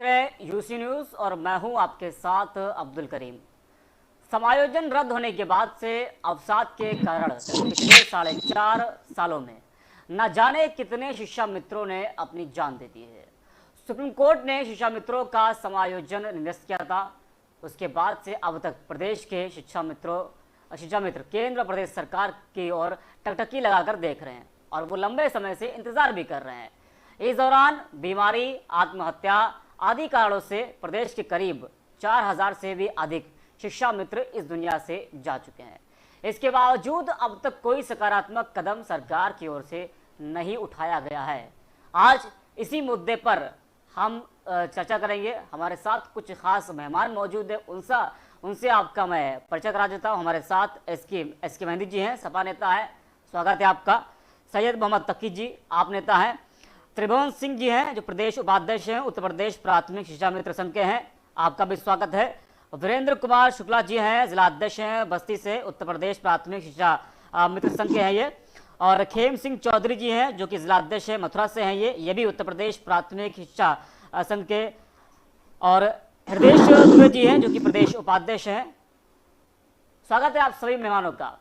UC news और मैं हूं आपके साथ अब्दुल करीम। समायोजन रद्द होने के बाद से अवसाद के कारण पिछले 4.5 सालों में न जाने कितने शिक्षा मित्रों ने अपनी जान दे दी है। सुप्रीम कोर्ट ने शिक्षा मित्रों का समायोजन निरस्त किया था। उसके बाद से अब तक प्रदेश के शिक्षा मित्र केंद्र प्रदेश सरकार की ओर टकटकी लगाकर देख रहे हैं और वो लंबे समय से इंतजार भी कर रहे हैं। इस दौरान बीमारी, आत्महत्या आदि कारणों से प्रदेश के करीब 4,000 से भी अधिक शिक्षा मित्र इस दुनिया से जा चुके हैं। इसके बावजूद अब तक कोई सकारात्मक कदम सरकार की ओर से नहीं उठाया गया है। आज इसी मुद्दे पर हम चर्चा करेंगे। हमारे साथ कुछ खास मेहमान मौजूद है, उनसे आपका मैं परिचय करा देता हूँ। हमारे साथ एस के मेहंदी जी हैं, सपा नेता है, स्वागत है आपका। सैयद मोहम्मद तकी जी, आप नेता हैं। त्रिभुवन सिंह जी हैं जो प्रदेश उपाध्यक्ष हैं, उत्तर प्रदेश प्राथमिक शिक्षा मित्र संघ के हैं, आपका भी स्वागत है। वीरेंद्र कुमार शुक्ला जी हैं, जिला अध्यक्ष हैं बस्ती से, उत्तर प्रदेश प्राथमिक शिक्षा मित्र संघ के हैं ये। और खेम सिंह चौधरी जी हैं जो कि जिला अध्यक्ष है, मथुरा से हैं ये भी उत्तर प्रदेश प्राथमिक शिक्षा संघ के। और हृदय दुबे जी हैं जो कि प्रदेश उपाध्यक्ष हैं। स्वागत है आप सभी मेहमानों का।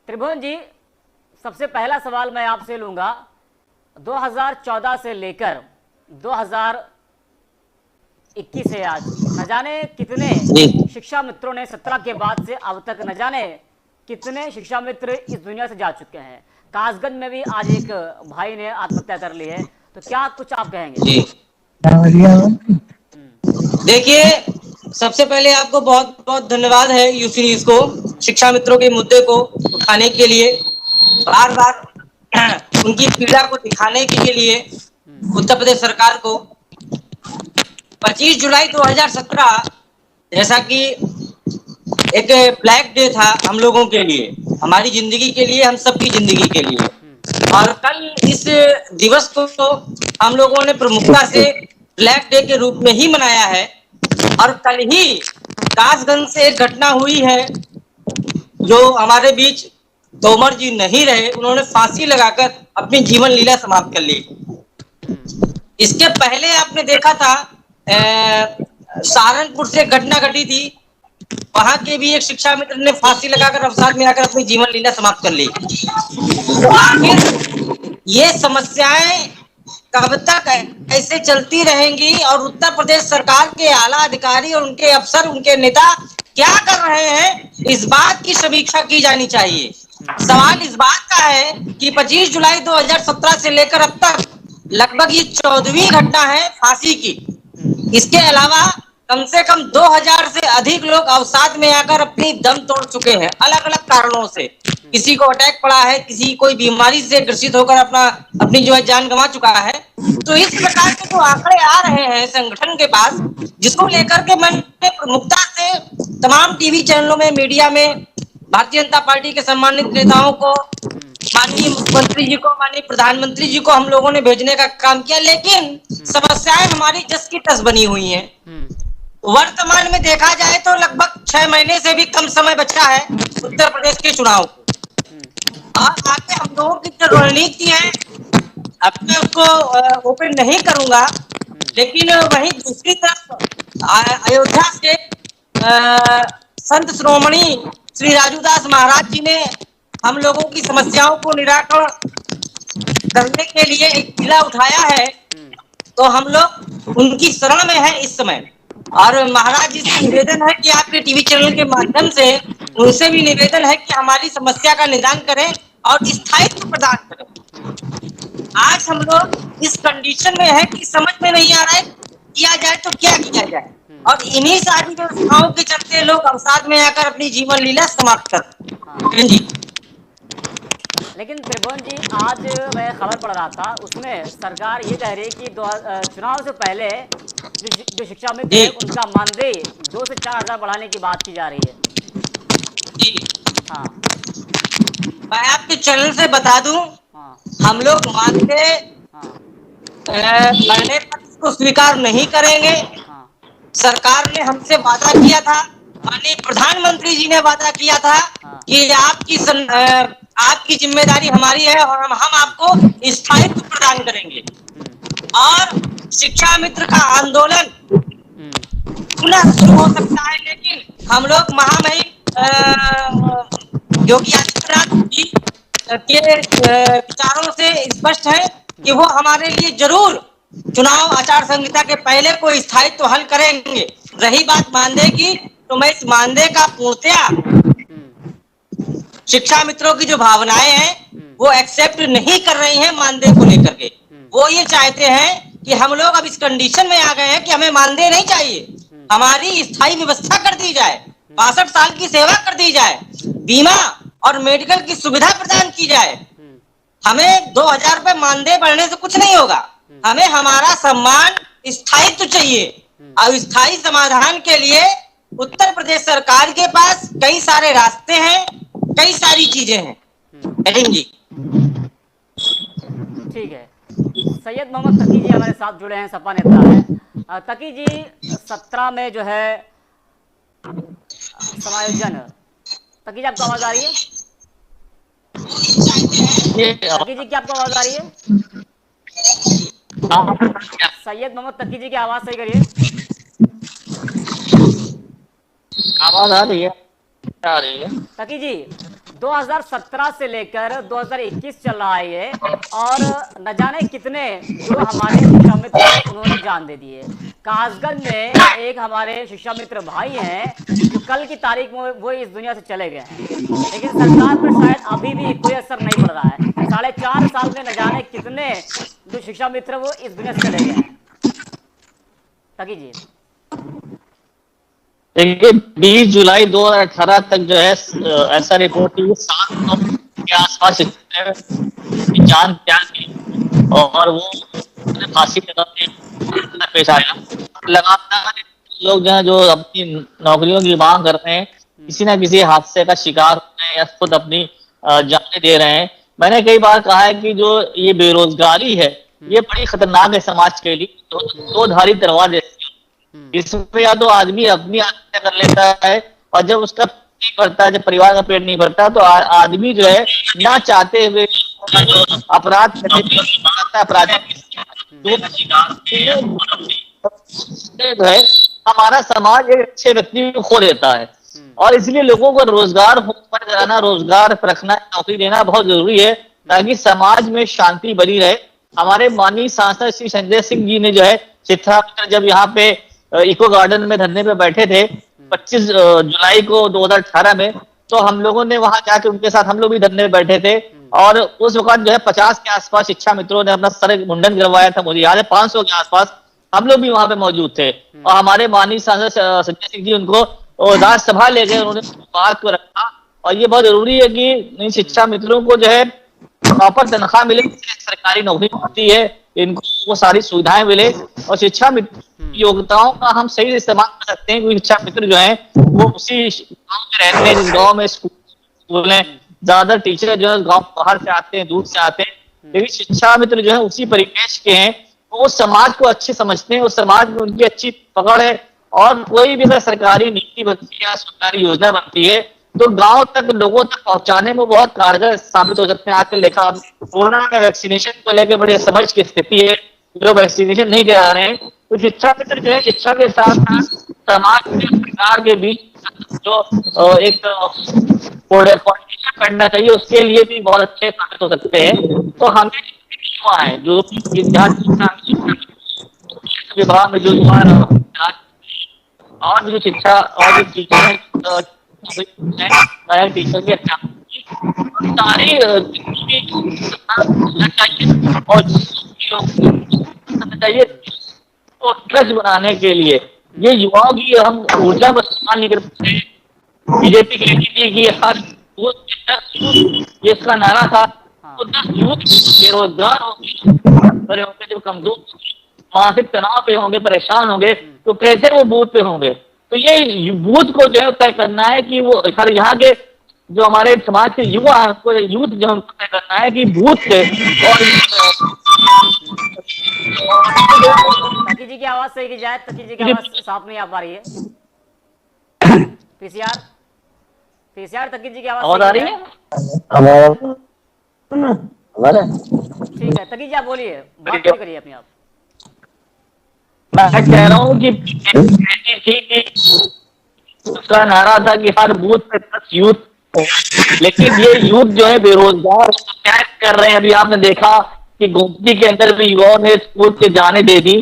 त्रिभुवन जी, सबसे पहला सवाल मैं आपसे लूंगा। 2014 से लेकर 2021 से आज न जाने कितने शिक्षा मित्रों ने 17 के बाद से अब तक न जाने कितने शिक्षा मित्र इस दुनिया से जा चुके हैं। कासगंज में भी आज एक भाई ने आत्महत्या कर ली है, तो क्या कुछ आप कहेंगे? जी देखिए, सबसे पहले आपको बहुत बहुत धन्यवाद है यूसी न्यूज़ को शिक्षा मित्रों के मुद्दे को उठाने के लिए, बार बार उनकी पीड़ा को दिखाने के लिए उत्तर प्रदेश सरकार को। 25 जुलाई 2017 जैसा कि एक ब्लैक डे था हम लोगों के लिए, हमारी जिंदगी के लिए, हम सबकी जिंदगी के लिए। और कल इस दिवस को तो हम लोगों ने प्रमुखता से ब्लैक डे के रूप में ही मनाया है। और कल ही कासगंज से एक घटना हुई है जो हमारे बीच तोमर जी नहीं रहे, उन्होंने फांसी लगाकर अपनी जीवन लीला समाप्त कर ली। इसके पहले आपने देखा था सहारनपुर से घटना घटी थी, वहां के भी एक शिक्षा मित्र ने फांसी लगाकर अवसाद में आकर अपनी जीवन लीला समाप्त कर ली। तो आखिर ये समस्याएं कब तक ऐसे चलती रहेंगी और उत्तर प्रदेश सरकार के आला अधिकारी और उनके अफसर, उनके नेता क्या कर रहे हैं, इस बात की समीक्षा की जानी चाहिए। सवाल इस बात का है कि 25 जुलाई 2017 से लेकर अब तक लगभग ये 14वीं घटना है फांसी की। इसके अलावा कम से कम 2000 से अधिक लोग अवसाद में आकर अपनी दम तोड़ चुके हैं अलग अलग कारणों से। किसी को अटैक पड़ा है, किसी कोई बीमारी से ग्रसित होकर अपनी जो है जान गंवा चुका है। तो इस प्रकार के जो आंकड़े आ रहे हैं संगठन के पास, जिसको लेकर के मैंने प्रमुखता से तमाम टीवी चैनलों में, मीडिया में भारतीय जनता पार्टी के सम्मानित नेताओं को, माननीय मुख्यमंत्री जी को, माननीय प्रधानमंत्री जी को हम लोगों ने भेजने का काम किया, लेकिन समस्याएं हमारी जस की तस बनी हुई हैं। वर्तमान में देखा जाए तो लगभग 6 महीने से भी कम समय बचा है उत्तर प्रदेश के चुनाव को। और आगे हम लोगों की जो रणनीति है, अब मैं उसको ओपन नहीं करूंगा, लेकिन वहीं दूसरी तरफ अयोध्या से संत श्रोमणी श्री राजूदास महाराज जी ने हम लोगों की समस्याओं को निराकरण करने के लिए एक किला उठाया है, तो हम लोग उनकी शरण में है इस समय। और महाराज जी से निवेदन है कि आपके टीवी चैनल के माध्यम से उनसे भी निवेदन है कि हमारी समस्या का निदान करें और स्थायित्व प्रदान करें। आज हम लोग इस कंडीशन में है कि समझ में नहीं आ रहा है किया जाए तो क्या किया जाए, और इन्हीं सारी व्यवस्थाओं के चलते लोग अवसाद में आकर अपनी जीवन लीला समाप्त करते हैं। लेकिन त्रिभुवन जी, आज मैं खबर पढ़ रहा था, उसमें सरकार ये कह रही है कि चुनाव से पहले जो शिक्षा मित्र है उनका मानदेय 2 से 4,000 बढ़ाने की बात की जा रही है। हाँ, मैं आपके चैनल से बता दूं, हम लोग मानदेय बढ़ने पर इसको स्वीकार नहीं करेंगे। सरकार ने हमसे वादा किया था, माननीय प्रधानमंत्री जी ने वादा किया था कि आपकी जिम्मेदारी हमारी है और हम आपको स्थायित्व प्रदान करेंगे। और शिक्षा मित्र का आंदोलन हम्म, पुनः शुरू हो सकता है, लेकिन हम लोग महामहिम योगी आदित्यनाथ जी के विचारों से स्पष्ट है कि वो हमारे लिए जरूर चुनाव आचार संहिता के पहले कोई स्थायित्व हल करेंगे। रही बात मानदेय की, तो मैं इस मानदेय का पूर्णतया हम्म, शिक्षा मित्रों की जो भावनाएं हैं हम्म, वो एक्सेप्ट नहीं कर रही हैं मानदेय को लेकर के। हम्म, वो ये चाहते हैं कि हम लोग अब इस कंडीशन में आ गए हैं कि हमें मानदेय नहीं चाहिए, हम्म, हमारी स्थायी व्यवस्था कर दी जाए, हम्म, 62 साल की सेवा कर दी जाए, बीमा और मेडिकल की सुविधा प्रदान की जाए। हम्म, हमें 2000 रुपए मानदेय बढ़ने से कुछ नहीं होगा, हमें हमारा सम्मान स्थायित्व चाहिए। और स्थायी समाधान के लिए उत्तर प्रदेश सरकार के पास कई सारे रास्ते हैं, कई सारी चीजें हैं। हम्म। करीम जी, ठीक है। सैयद मोहम्मद तकी जी हमारे साथ जुड़े हैं, सपा नेता है। तकी जी, 17 में जो है समायोजन, तकी जी आपको आवाज आ रही है? तकी जी क्या आपको आवाज आ रही है? सैयद मोहम्मद तकी जी की आवाज सही करिए। आवाज आ रही है? आ रही है। तकी जी, 2017 से लेकर 2021 चल रहा है ये, और न जाने कितने जो हमारे शिक्षा मित्र थे उन्होंने जान दे दिए। कासगंज में एक हमारे शिक्षा मित्र भाई हैं जो कल की तारीख में वो इस दुनिया से चले गए हैं, लेकिन सरकार पर शायद अभी भी कोई असर नहीं पड़ रहा है। 4.5 साल में न जाने कितने जो शिक्षा मित्र वो इस दुनिया से चले गए हैं। तकी जी, देखिए 20 जुलाई 2018 तक जो है ऐसा रिपोर्ट हुई 7 लोग के आसपास इसने जान त्याग की और वो फांसी लगाने पेश आया। लगातार लोग जो है जो अपनी नौकरियों की मांग कर रहे हैं, किसी न किसी हादसे का शिकार हो रहे हैं या खुद अपनी जानें दे रहे हैं। मैंने कई बार कहा है कि जो ये बेरोजगारी है ये बड़ी खतरनाक है समाज के लिए, दो धारी तलवार जैसी। इसमें या तो आदमी अपनी आत्महत्या कर लेता है और जब उसका पेट नहीं भरता, जब परिवार का पेट नहीं भरता तो आदमी जो है ना चाहते हुए अपराध करने की अपराधी जो है हमारा समाज एक अच्छे व्यक्ति को खो देता है। और इसलिए लोगों को रोजगार पर कराना, रोजगार रखना, नौकरी देना बहुत जरूरी है ताकि समाज में शांति बनी रहे। हमारे माननीय सांसद श्री संजय सिंह जी ने जो है चित्रा जब यहाँ पे इको गार्डन में धरने पे बैठे थे 25 जुलाई को 2018 में, तो हम लोगों ने वहां जाके उनके साथ हम लोग भी धरने पे बैठे थे और उस वक्त जो है 50 के आसपास शिक्षा मित्रों ने अपना सर मुंडन करवाया था। मुझे याद है 500 के आसपास हम लोग भी वहां पे मौजूद थे और हमारे माननीय सांसद संजय सिंह जी उनको राज्यसभा ले गए, उन्होंने बात को रखा। और ये बहुत जरूरी है कि इन शिक्षा मित्रों को जो है प्रॉपर तनख्वाह मिले, सरकारी नौकरी होती है, इनको वो सारी सुविधाएं मिले और शिक्षा मित्र योग्यताओं का हम सही से इस्तेमाल कर सकते हैं। क्योंकि शिक्षा मित्र जो है वो उसी गाँव में रहते हैं जिस गाँव में स्कूल है, ज्यादा टीचर जो है गाँव बाहर से आते हैं, दूर से आते हैं, लेकिन शिक्षा मित्र जो है उसी परिवेश के हैं, वो समाज को अच्छे समझते हैं, उस समाज में उनकी अच्छी पकड़ है। और कोई भी अगर सरकारी नीति बनती है या सरकारी योजना बनती है तो गांव तक लोगों तक पहुंचाने में बहुत कारगर साबित हो सकते हैं। आजकल देखा कोरोना का वैक्सीनेशन को लेकर बड़ी समझ की स्थिति है, लोग वैक्सीनेशन नहीं करा रहे हैं। तो शिक्षा मित्र जो है शिक्षा के साथ साथ समाज में सरकार के बीच जो एक कोऑर्डिनेशन करना चाहिए उसके लिए भी बहुत अच्छे साबित हो सकते हैं। तो हमें युवा है जो विभाग में जो युवा और जो शिक्षा और जो टीचर टीचर के सारी और चाहिए तो ट्रस्ट बनाने के लिए ये युवाओं की हम ऊर्जा को इस्तेमाल नहीं कर सकते। बीजेपी कहती थी कि हर ये इसका नारा था, तो 10 यूथ बेरोजगार होंगे, जब कमजोर मानसिक तनाव पे होंगे, परेशान होंगे, तो कैसे वो बूथ पे होंगे। तो ये बूथ को जो है तय करना है कि वो सर यहाँ के जो हमारे समाज के युवा है उसको यूथ जो हमको तय करना है कि बूथ से और तकी जी की आवाज सही की जाए। तकी जी की आवाज साफ नहीं आ पा रही है। पीसीआर, पीसीआर तकी जी की आवाज आ सही रही है? है हमारे ठीक है तकी जी आप बोलिए, बात पूरी करिए अपनी आप। मैं कह रहा हूँ कि ऐसी थी कि उसका नारा था कि हर बूथ पे 10 यूथ हो, लेकिन ये यूथ जो है बेरोजगार शिकायत कर रहे हैं। अभी आपने देखा कि गोमती के अंदर भी युवाओं ने स्कूल के जाने दे दी।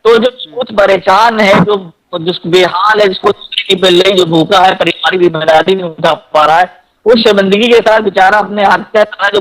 तो जो कुछ परेशान है, जो जिसको बेहाल है, जिसको नहीं मिल रही, जो भूखा है, परिवार की जिम्मेदारी नहीं उठा पा रहा है, वो शर्मिंदगी के साथ बेचारा अपने हत्या कर रहा है, जो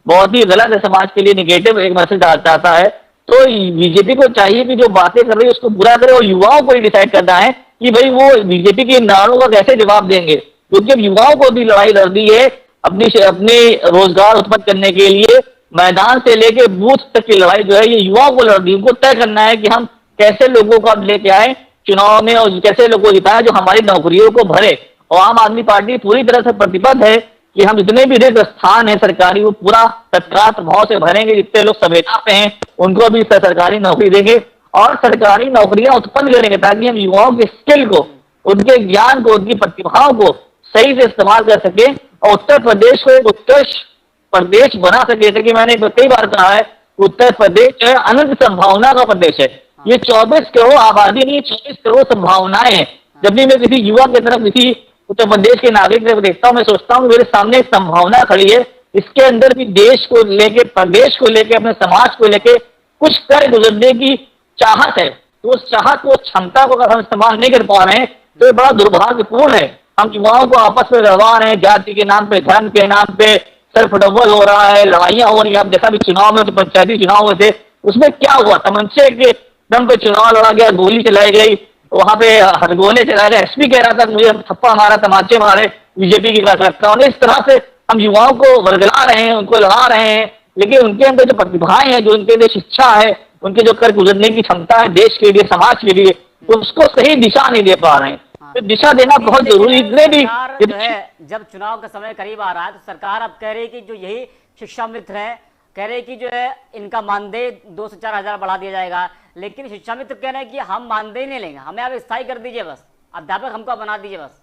बहुत ही गलत है, समाज के लिए निगेटिव एक मैसेज चाहता है। तो बीजेपी को चाहिए कि जो बातें कर रही है उसको पूरा करे, और युवाओं को ही डिसाइड करना है कि भाई वो बीजेपी के नारों का कैसे जवाब देंगे, क्योंकि अब युवाओं को भी लड़ाई लड़नी है अपनी अपने रोजगार उत्पन्न करने के लिए। मैदान से लेके बूथ तक की लड़ाई जो है ये युवाओं को लड़नी, उनको तय करना है कि हम कैसे लोगों को अब लेके आए चुनाव में, और कैसे लोगों को जिताए जो हमारी नौकरियों को भरे। और आम आदमी पार्टी पूरी तरह से प्रतिबद्ध है कि हम जितने भी रिक्त स्थान है सरकारी, वो पूरा तत्काल प्रभाव से भरेंगे। जितने लोग संविदा पे हैं उनको भी सरकारी नौकरी देंगे और सरकारी नौकरियां उत्पन्न करेंगे, ताकि हम युवाओं के स्किल को, उनके ज्ञान को, उनकी प्रतिभाओं को सही से इस्तेमाल कर सके और उत्तर प्रदेश को एक उत्कृष्ट प्रदेश बना सके। जैसे कि मैंने कई बार कहा है, उत्तर प्रदेश जो है अनंत संभावना का प्रदेश है। ये 24 करोड़ आबादी नहीं, 24 करोड़ संभावनाएं हैं। जब भी मैं किसी युवा की तरफ, किसी उत्तर प्रदेश के नागरिक को देखता हूँ, मैं सोचता हूँ मेरे सामने एक संभावना खड़ी है। इसके अंदर भी देश को लेके, प्रदेश को लेके, अपने समाज को लेके कुछ कर गुजरने की चाहत है। तो उस चाहत को, क्षमता को अगर हम इस्तेमाल नहीं कर पा रहे हैं तो ये बड़ा दुर्भाग्यपूर्ण है। हम युवाओं को आपस में लड़वा रहे हैं, जाति के नाम पे, धर्म के नाम पे सिर्फ डबल हो रहा है, लड़ाइयां हो रही है। अब जैसा भी चुनाव में, तो पंचायती चुनाव हुए थे, उसमें क्या हुआ, तमंचे के दम पे चुनाव लड़ा गया, गोली चलाई गई, वहां पे हरगोले चलाए गए। एसपी कह रहा था मुझे थप्पा मारा, तमाचे मारे बीजेपी की कार्यकर्ताओं ने। इस तरह से हम युवाओं को वर्गला रहे हैं, उनको लड़ा रहे हैं, लेकिन उनके अंदर जो प्रतिभाएं हैं, जो उनके अंदर शिक्षा है, उनके जो कर गुजरने की क्षमता है देश के लिए, समाज के लिए, तो उसको सही दिशा नहीं दे पा रहे हैं। हाँ। तो दिशा देना बहुत जरूरी। इतने भी सरकार जो है, जब चुनाव का समय करीब आ रहा है तो सरकार अब कह रही है कि जो यही शिक्षा मित्र है, कह रहे हैं कि जो है इनका मानदेय 2 से 4 हजार बढ़ा दिया जाएगा, लेकिन शिक्षा मित्र कह रहे हैं कि हम मानदेय नहीं लेंगे, हमें अब स्थायी कर दीजिए, बस अध्यापक हमको बना दीजिए बस।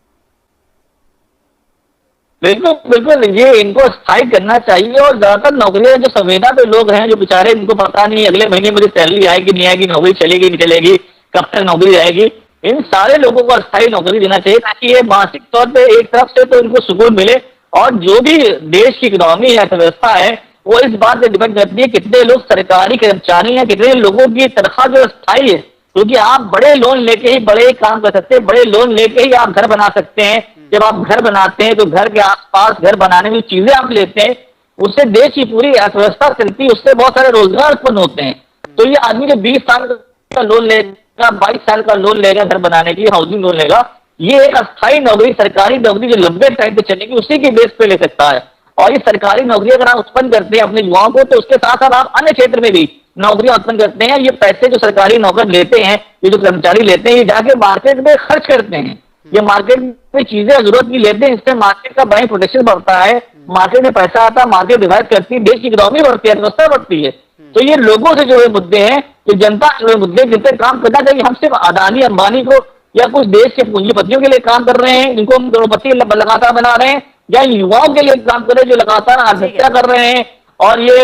बिल्कुल बिल्कुल, ये इनको स्थायी करना चाहिए। और ज्यादातर नौकरियां जो संविदा पे लोग हैं, जो बेचारे, इनको पता नहीं अगले महीने मुझे सैलरी आएगी नहीं आएगी, नौकरी चलेगी नहीं चलेगी, कब तक नौकरी जाएगी, इन सारे लोगों को अस्थायी नौकरी देना चाहिए, ताकि ये मानसिक तौर पे एक तरफ से तो इनको सुकून मिले, और जो भी देश की इकोनॉमी है, अर्थव्यवस्था है, वो इस बात पे डिपेंड करती है कितने लोग सरकारी कर्मचारी हैं, कितने लोगों की तनख्वाह जो स्थायी है। क्योंकि आप बड़े लोन लेके ही बड़े काम कर सकते हैं, बड़े लोन लेके ही आप घर बना सकते हैं। जब आप घर बनाते हैं तो घर के आसपास घर बनाने में चीजें आप लेते हैं, उससे देश की पूरी अर्थव्यवस्था चलती है, उससे बहुत सारे रोजगार उत्पन्न होते हैं। तो ये आदमी जो 20 साल का लोन लेगा, 22 साल का लोन लेगा घर बनाने के लिए, हाउसिंग लोन लेगा, ये एक अस्थायी नौकरी, सरकारी नौकरी जो लंबे टाइम पे चलेगी, उसी की बेस पे ले सकता है। और ये सरकारी नौकरी अगर आप उत्पन्न करते हैं अपने युवाओं को, तो उसके साथ साथ आप अन्य क्षेत्र में भी नौकरियां उत्पन्न करते हैं। ये पैसे जो सरकारी नौकर लेते हैं, ये जो कर्मचारी लेते हैं, ये जाके मार्केट में खर्च करते हैं, ये मार्केट में चीजें जरूरत की लेते हैं, इससे मार्केट का बाई प्रोटेक्शन बढ़ता है, मार्केट में पैसा आता है, मार्केट डिवाइड करती है, देश की इकोनॉमी बढ़ती है, अर्थव्यवस्था बढ़ती है। तो ये लोगों से जुड़े मुद्दे हैं, ये जनता से जुड़े मुद्दे, जिन पर काम करना चाहिए। हम सिर्फ अदानी अंबानी को या कुछ देश के पूंजीपतियों के लिए काम कर रहे हैं, जिनको हम करोड़पति लगातार बना रहे हैं, या युवाओं के लिए काम कर रहे हैं जो लगातार आत्महत्या कर रहे हैं, और ये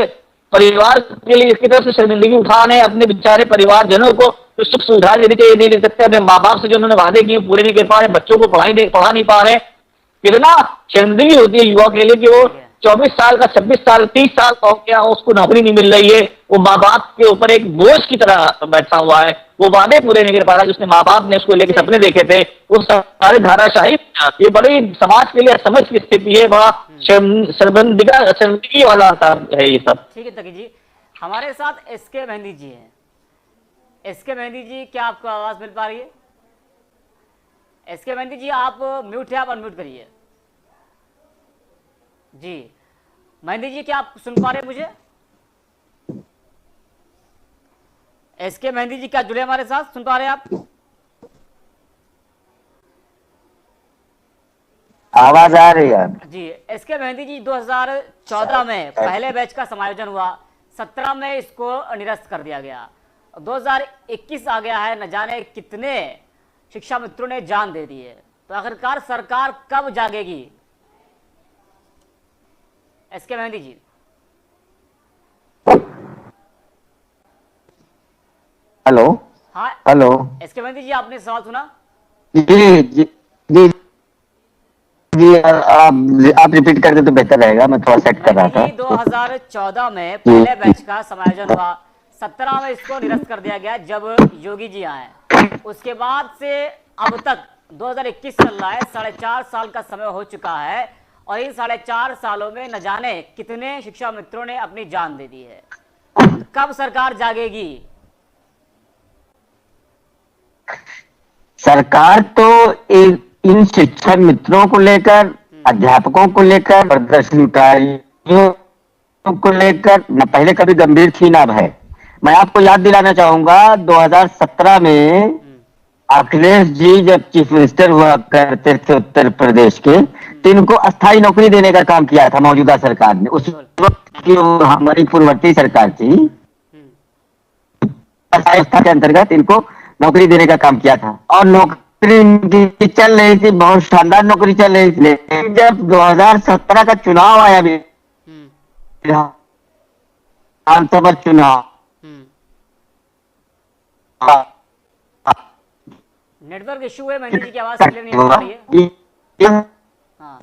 परिवार के लिए इसकी तरफ से शर्मिंदगी उठा रहे हैं, अपने बेचारे परिवारजनों को जो सुख सुविधा देनी चाहिए नहीं दे सकते, अपने माँ बाप से जो उन्होंने वादे किए पूरे नहीं कर पा रहे, बच्चों को पढ़ा नहीं पा रहे। कितना शर्मिंदगी होती है युवा के लिए कि वो 24 साल का, 26 साल, 30 साल का हो गया, उसको नौकरी नहीं मिल रही है, वो माँ बाप के ऊपर एक बोझ की तरह बैठा हुआ है, वो वादे पूरे नहीं कर पा रहा जिसने माँ बाप ने उसको लेकर सपने देखे थे, वो सारे धाराशाही। ये बड़ी समाज के लिए समझ की स्थिति है, बड़ा शर्मिंदगी वाला है ये सब। ठीक है तकी जी, हमारे साथ एसके मेहंदी जी हैं। एसके मेहंदी जी, क्या आपको आवाज मिल पा रही है? एसके मेहंदी जी, आप म्यूट है, आप अनम्यूट करिए। जी मेहंदी जी, क्या आप सुन पा रहे हैं मुझे? एसके मेहंदी जी, क्या जुड़े हमारे साथ, सुन पा रहे हैं आप? आवाज आ रही है जी एसके मेहंदी जी, 2014 में पहले बैच का समायोजन हुआ, 17 में इसको निरस्त कर दिया गया, 2021 आ गया है, न जाने कितने शिक्षा मित्रों ने जान दे दी है। तो आखिरकार सरकार कब जागेगी? एसके मेहंदी जी। हेलो। हाँ, हेलो। एस के मेहंदी जी, आपने सवाल सुना? जी जी जी जी, आप रिपीट कर दे तो बेहतर रहेगा, मैं थोड़ा सेट कर मेहंदी रहा था। जी, 2014 में जी पहले बैच का समायोजन हुआ। 17 में इसको निरस्त कर दिया गया जब योगी जी आए। उसके बाद से अब तक 2021 चल रहा है, 4.5 साल का समय हो चुका है। और इन 4.5 सालों में न जाने कितने शिक्षा मित्रों ने अपनी जान दे दी है। तो कब सरकार जागेगी? सरकार तो इन शिक्षक मित्रों को लेकर, अध्यापकों को लेकर, प्रदर्शन को लेकर न पहले कभी गंभीर थी ना अब है। मैं आपको याद दिलाना चाहूंगा 2017 में अखिलेश जी जब चीफ मिनिस्टर हुआ करते थे उत्तर प्रदेश के, तो इनको अस्थायी नौकरी देने का काम किया था मौजूदा सरकार ने। उस बिल्कुल। वक्त की हमारी पूर्ववर्ती सरकार थी, व्यवस्था के अंतर्गत इनको नौकरी देने का काम किया था और नौकरी इनकी चल रही थी, बहुत शानदार नौकरी चल रही थी। लेकिन जब 2017 का चुनाव आया, विधानसभा चुनाव, नेटवर्क इशू है मेहंदी जी की आवाज क्लियर नहीं हो पा रही है। हाँ,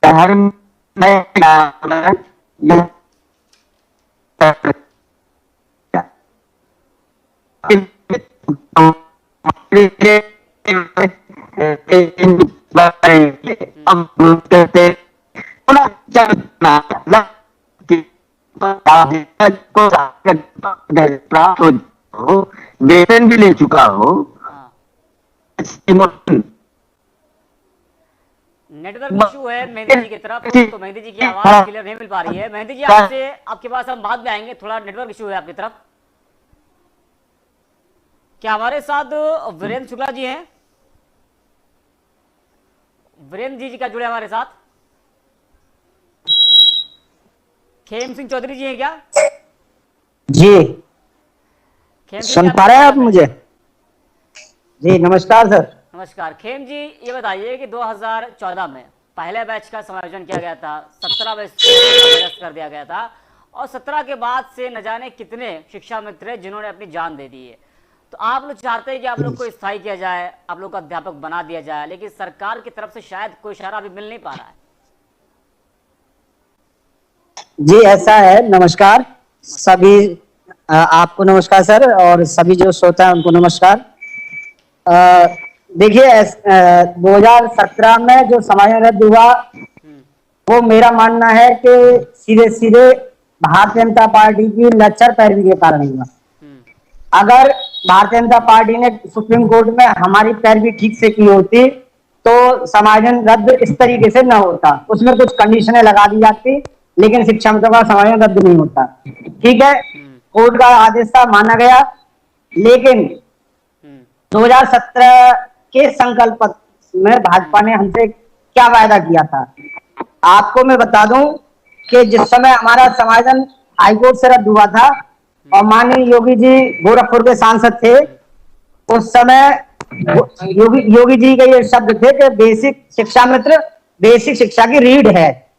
शहर में वेतन भी ले चुका हो। हाँ, नेटवर्क इशू है मेहंदी जी की तरफ, तो मेहंदी जी की आवाज क्लियर नहीं मिल पा रही है। मेहंदी जी, आपसे आपके पास हम बाद में आएंगे, थोड़ा नेटवर्क इशू है आपकी तरफ। क्या हमारे साथ वीरेंद्र शुक्ला जी हैं? वीरेंद्र जी क्या जुड़े हमारे साथ? खेम सिंह चौधरी जी हैं क्या? जी, खेम सिंह सुन जी, पा रहे हैं आप बताइए। मुझे? जी नमस्कार सर। नमस्कार खेम जी, ये बताइए कि 2014 में पहले बैच का समायोजन किया गया था, 17 में इसको निरस्त कर दिया गया था, और 17 के बाद से न जाने कितने शिक्षा मित्र हैं जिन्होंने अपनी जान दे दी है। तो आप लोग चाहते हैं कि आप लोग को स्थायी किया जाए, आप लोग को अध्यापक बना दिया जाए, लेकिन सरकार की तरफ से शायद कोई इशारा अभी मिल नहीं पा रहा है। जी ऐसा है, नमस्कार सभी। आपको नमस्कार सर, और सभी जो श्रोता है उनको नमस्कार। देखिए 2017 में जो समायोजन रद्द हुआ, वो मेरा मानना है कि सीधे सीधे भारतीय जनता पार्टी की लच्चर पैरवी के कारण हुआ। अगर भारतीय जनता पार्टी ने सुप्रीम कोर्ट में हमारी पैरवी ठीक से की होती तो समायोजन रद्द इस तरीके से न होता। उसमें कुछ कंडीशनें लगा दी जाती, लेकिन शिक्षा मित्रों का समायोजन रद्द नहीं होता। ठीक है, कोर्ट का आदेश था, माना गया। लेकिन 2017 के संकल्प पत्र में भाजपा ने हमसे क्या वायदा किया था, आपको मैं बता दूं कि जिस समय हमारा समायोजन हाईकोर्ट से रद्द हुआ था और माननीय योगी जी गोरखपुर के सांसद थे, उस समय योगी जी के ये शब्द थे कि बेसिक शिक्षा मित्र बेसिक शिक्षा की रीढ़ है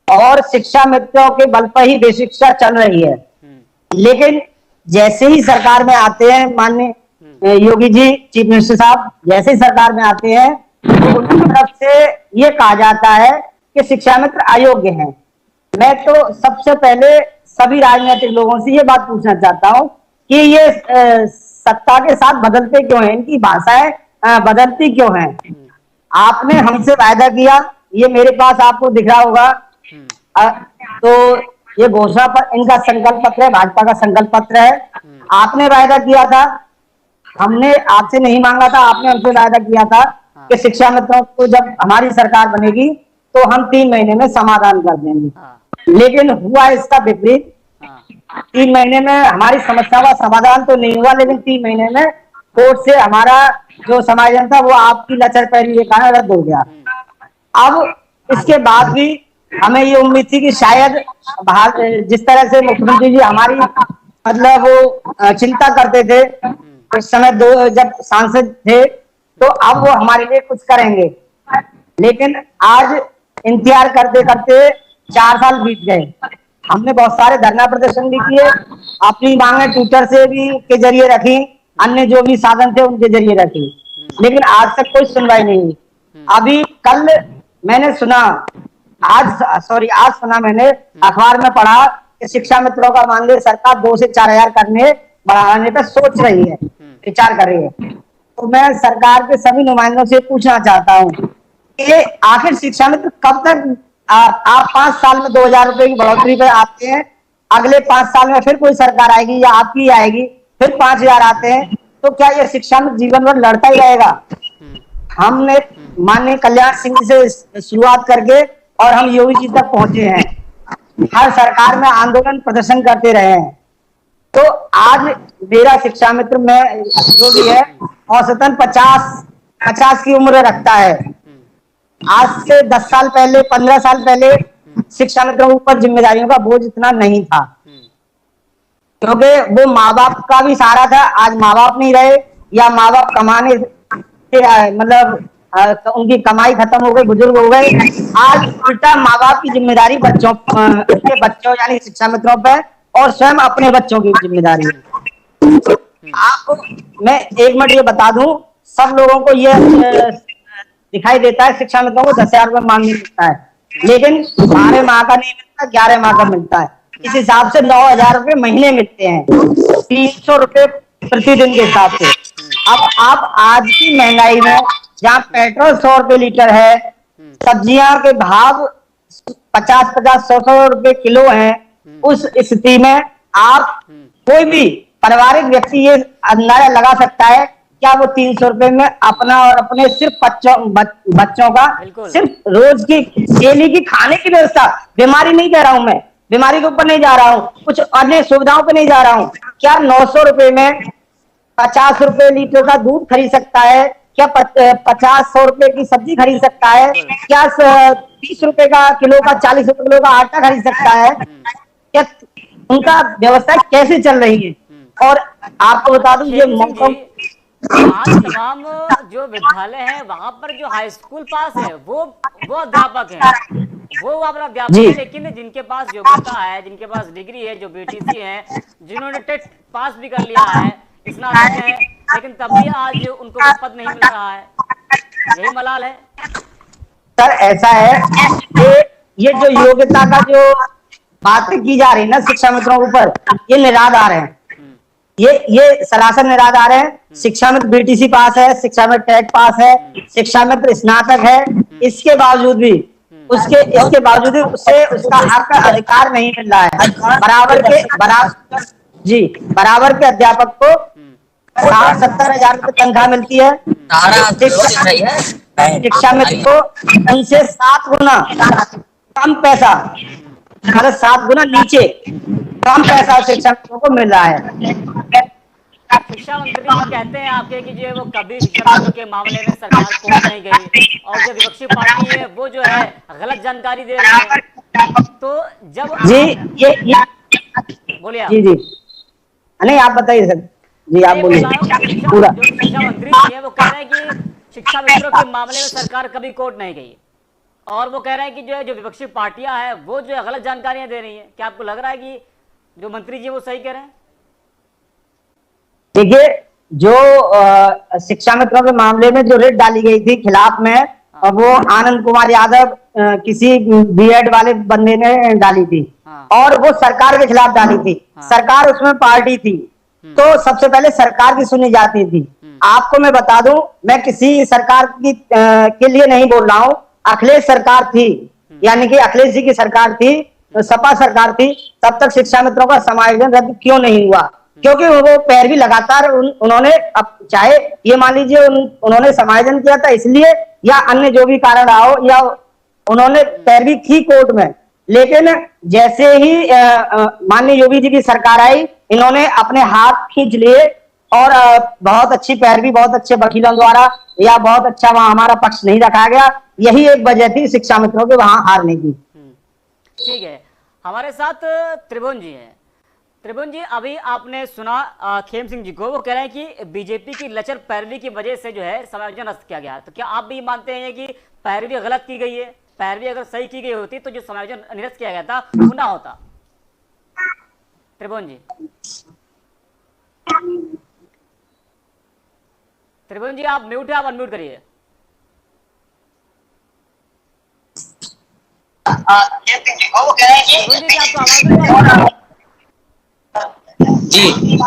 और शिक्षा मित्रों के बल पर ही बेसिक शिक्षा चल रही है। लेकिन जैसे ही सरकार में आते हैं माननीय योगी जी चीफ मिनिस्टर साहब, जैसे ही सरकार में आते हैं तो उनकी तरफ से ये कहा जाता है कि शिक्षा मित्र अयोग्य हैं। मैं तो सबसे पहले सभी राजनीतिक लोगों से ये बात पूछना चाहता हूं कि ये सत्ता के साथ बदलते क्यों हैं, इनकी भाषाएं बदलती क्यों हैं? आपने हमसे वायदा किया, ये मेरे पास आपको दिख रहा होगा। तो ये घोषणा पर इनका संकल्प पत्र है, भाजपा का संकल्प पत्र है। आपने वायदा किया था, हमने आपसे नहीं मांगा था, आपने हमसे वायदा किया था कि शिक्षा मित्रों को जब हमारी सरकार बनेगी तो हम 3 महीने में समाधान कर देंगे। लेकिन हुआ इसका विपरीत। 3 महीने में हमारी समस्या का समाधान तो नहीं हुआ, लेकिन 3 महीने में कोर्ट से हमारा जो समाधान था वो आपकी लचर पैरवी के कारण रद्द हो गया। अब इसके बाद भी हमें ये उम्मीद थी कि शायद जिस तरह से मुख्यमंत्री जी हमारी मतलब वो चिंता करते थे उस समय जब सांसद थे, तो अब वो हमारे लिए कुछ करेंगे। लेकिन आज इंतजार करते करते 4 साल बीत गए। हमने बहुत सारे धरना प्रदर्शन भी किए, अपनी मांगे ट्विटर से भी के जरिए रखी, अन्य जो भी साधन थे उनके जरिए रखी, लेकिन आज तक कोई सुनवाई नहीं हुई। अभी कल मैंने सुना, आज सुना मैंने, अखबार में पढ़ा कि शिक्षा मित्रों का मानदेय सरकार 2 से 4 हजार करने बढ़ाने पर सोच रही है, विचार कर रही है। तो मैं सरकार के सभी नुमाइंदों से पूछना चाहता हूँ कि आखिर शिक्षा मित्र कब तक, आप 5 साल में 2 हजार रुपए की बढ़ोतरी पे आते हैं, अगले 5 साल में फिर कोई सरकार आएगी या आपकी आएगी, फिर 5 हजार आते हैं, तो क्या ये शिक्षा मित्र जीवन भर लड़ता ही रहेगा? हमने माननीय कल्याण सिंह से शुरुआत करके और हम योगी जी तक पहुंचे हैं, हर सरकार में आंदोलन प्रदर्शन करते रहे हैं। तो आज मेरा शिक्षा मित्र में जो भी है औसतन 50 की उम्र रखता है। आज से 10 साल पहले, 15 साल पहले शिक्षा मित्रों के ऊपर जिम्मेदारियों का बोझ इतना नहीं था, क्योंकि वो माँ बाप का भी सहारा था। आज माँ बाप नहीं रहे, या माँ बाप कमाने से मतलब उनकी कमाई खत्म हो गई, बुजुर्ग हो गए। आज उल्टा माँ बाप की जिम्मेदारी बच्चों यानी शिक्षा मित्रों पर, और स्वयं अपने बच्चों की जिम्मेदारी है। आपको मैं 1 मिनट ये बता दूं, सब लोगों को ये दिखाई देता है शिक्षा मित्रों को 10,000 रुपये मानदेय मिलता है, लेकिन 12 माह का नहीं मिलता, 11 माह का मिलता है। इस हिसाब से 9,000 रुपये महीने मिलते हैं, 300 रुपये प्रतिदिन के हिसाब से। अब आप आज की महंगाई में, जहाँ पेट्रोल 100 रुपये लीटर है, सब्जियां के भाव 50-50, 100-100 रुपये किलो हैं, उस स्थिति में आप कोई भी पारिवारिक व्यक्ति ये अंदाजा लगा सकता है क्या वो 300 रुपये में अपना और अपने सिर्फ बच्चों का सिर्फ रोज की डेली की खाने की व्यवस्था, बीमारी नहीं कह रहा हूं मैं, बीमारी के ऊपर नहीं जा रहा हूं, कुछ अन्य सुविधाओं पे नहीं जा रहा हूं, क्या 900 रुपये में 50 रुपये लीटर का दूध खरीद सकता है? क्या 50-100 रुपये की सब्जी खरीद सकता है? क्या 30 रुपये का किलो का 40 रुपये किलो का आटा खरीद सकता है? क्या उनका व्यवस्था कैसे चल रही है? और आपको बता दूं ये मौसम, आज तमाम जो विद्यालय है वहां पर जो हाई स्कूल पास है वो अध्यापक हैं, वो अपना अध्यापक है, लेकिन जिनके पास योग्यता है, जिनके पास डिग्री है, जो बीटीसी है, जिन्होंने टेट पास भी कर लिया है, स्नातक है, लेकिन तब भी आज उनको पद नहीं मिल रहा है। यही मलाल है सर। ऐसा है कि ये जो योग्यता का जो बातें की जा रही है ना शिक्षा मित्रों के ऊपर, ये निराधार है, ये सरासर निराधार है। शिक्षा मित्र बीटीसी पास है, शिक्षा मित्र टेट पास है, शिक्षा मित्र स्नातक है, इसके बावजूद भी इसके बावजूद भी उसे उसका हक अधिकार नहीं मिल रहा है। बराबर के अध्यापक को 60-70 हजार रुपये तनख्वाह मिलती है, शिक्षा मित्र को उनसे 7 गुना कम पैसा, मतलब 7 गुना नीचे कम पैसा शिक्षा मित्रों को मिल रहा है। शिक्षा मंत्री जी कहते हैं आपके कि जो वो कभी शिक्षा मित्रों के मामले में सरकार कोर्ट नहीं गई, और जो विपक्षी पार्टी है वो जो है गलत जानकारी दे रही है। तो जब जी ये बोलिए आप। जी नहीं आप बताइए सर जी, आप बोलिए पूरा। जो शिक्षा मंत्री जी है वो कह रहे हैं कि शिक्षा मित्रों के मामले में सरकार कभी कोर्ट नहीं गई, और वो कह रहे हैं कि जो विपक्षी पार्टियां हैं वो जो है गलत जानकारियां दे रही हैं। क्या आपको लग रहा है कि जो मंत्री जी वो सही कह रहे हैं? देखिए, जो शिक्षा मित्रों के मामले में जो रेट डाली गई थी खिलाफ में, वो आनंद कुमार यादव किसी बीएड वाले बंदे ने डाली थी, और वो सरकार के खिलाफ डाली थी। सरकार उसमें पार्टी थी, तो सबसे पहले सरकार की सुनी जाती थी। आपको मैं बता दूं, मैं किसी सरकार की के लिए नहीं बोल रहा हूं, अखिलेश सरकार थी, यानी कि अखिलेश जी की सरकार थी, सपा सरकार थी, तब तक शिक्षा मित्रों का समायोजन रद्द क्यों नहीं हुआ? क्योंकि वो पैरवी लगातार उन्होंने, अब चाहे ये मान लीजिए उन्होंने समायोजन किया था इसलिए, या अन्य जो भी कारण रहा हो, या उन्होंने पैरवी की कोर्ट में, लेकिन जैसे ही माननीय योगी जी की सरकार आई, इन्होंने अपने हाथ खींच लिए, और बहुत अच्छी पैरवी, बहुत अच्छे वकीलों द्वारा, या बहुत अच्छा वहां हमारा पक्ष नहीं रखा गया। यही एक वजह थी शिक्षा मित्रों के वहां हारने की। ठीक है, हमारे साथ त्रिभुवन जी हैं। त्रिभुवन जी, अभी आपने सुना खेम सिंह जी को, वो कह रहे हैं कि बीजेपी की लचर पैरवी की वजह से जो है समायोजन रद्द किया गया। तो क्या आप भी मानते हैं कि पैरवी गलत की गई है? पैरवी अगर सही की गई होती तो जो समायोजन निरस्त किया गया था वो ना होता? त्रिभुवन जी, त्रिभुवन जी आप म्यूट है, आप अनम्यूट करिए। त्रिभुवन जी क्या आपको आवाज नहीं आ रही है? जी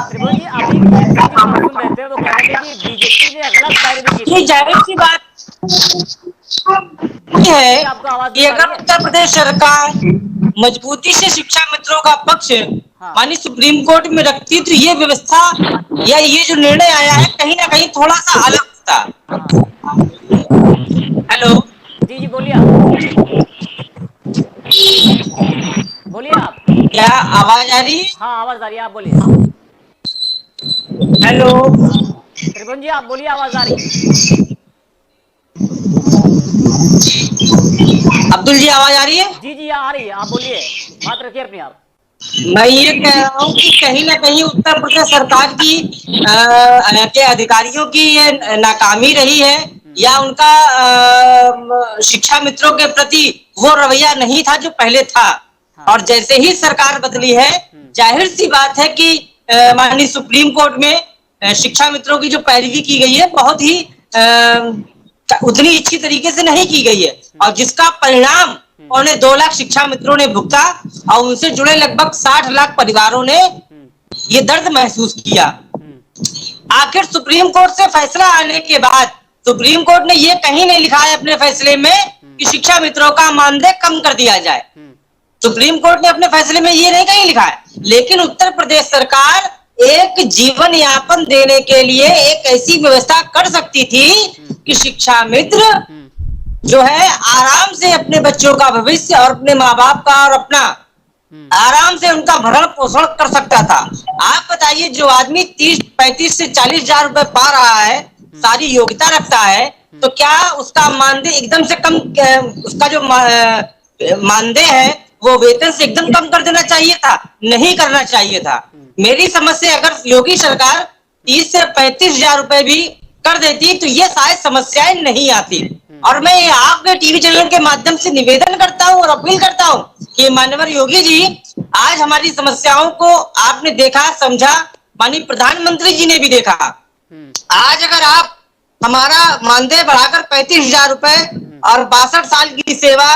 त्रिभुवन जी अभी एक चीज जो हम सुन रहे थे वो कह रहे थे कि बीजेपी ने गलत पैरवी की ये थी। जाहिर सी बात ये जी है आपको आवाज कि नहीं आ रही अगर है? उत्तर प्रदेश सरकार मजबूती से शिक्षा मित्रों का पक्ष हाँ। माननीय सुप्रीम कोर्ट में रखती तो ये व्यवस्था या ये जो निर्णय आया है कहीं ना कहीं थोड़ा सा अलग होता। हाँ हेलो, जी जी बोलिए आप, बोलिए आप। क्या आवाज आ रही है? हाँ आवाज आ रही है, आप बोलिए। हेलो, त्रिभुवन जी आप बोलिए, आवाज आ रही है। अब्दुल जी आवाज आ रही है? जी जी आ रही है, आप बोलिए, बात रखिए अपनी आप। मैं ये कह रहा हूँ कि कहीं ना कहीं उत्तर प्रदेश सरकार की के अधिकारियों की ये नाकामी रही है या उनका शिक्षा मित्रों के प्रति वो रवैया नहीं था जो पहले था। हाँ। और जैसे ही सरकार बदली है जाहिर सी बात है कि माननीय सुप्रीम कोर्ट में शिक्षा मित्रों की जो पैरवी की गई है बहुत ही उतनी अच्छी तरीके से नहीं की गई है और जिसका परिणाम 2.25 लाख शिक्षा मित्रों ने भुगता और उनसे जुड़े लगभग 60 लाख परिवारों ने ये दर्द महसूस किया। आखिर सुप्रीम कोर्ट से फैसला आने के बाद सुप्रीम कोर्ट ने ये कहीं नहीं लिखा है अपने फैसले में कि शिक्षा मित्रों का मानदेय कम कर दिया जाए। सुप्रीम कोर्ट ने अपने फैसले में ये नहीं कहीं लिखा है, लेकिन उत्तर प्रदेश सरकार एक जीवन यापन देने के लिए एक ऐसी व्यवस्था कर सकती थी कि शिक्षा मित्र जो है आराम से अपने बच्चों का भविष्य और अपने माँ बाप का और अपना आराम से उनका भरण पोषण कर सकता था। आप बताइए जो आदमी 35 से 40 हजार रुपए पा रहा है, सारी योग्यता रखता है, तो क्या उसका मानदेय एकदम से कम, उसका जो मानदेय है वो वेतन से एकदम कम कर देना चाहिए था? नहीं करना चाहिए था। मेरी समझ से अगर योगी सरकार 30 से 35 हजार रुपए भी कर देती तो ये शायद समस्याएं नहीं आती। और मैं आपके टीवी चैनल के माध्यम से निवेदन करता हूं और अपील करता हूं कि माननीय योगी जी आज हमारी समस्याओं को आपने देखा समझा, माननीय प्रधानमंत्री जी ने भी देखा। आज अगर आप हमारा मानदेय बढ़ाकर 35 हजार रुपए और 62 साल की सेवा,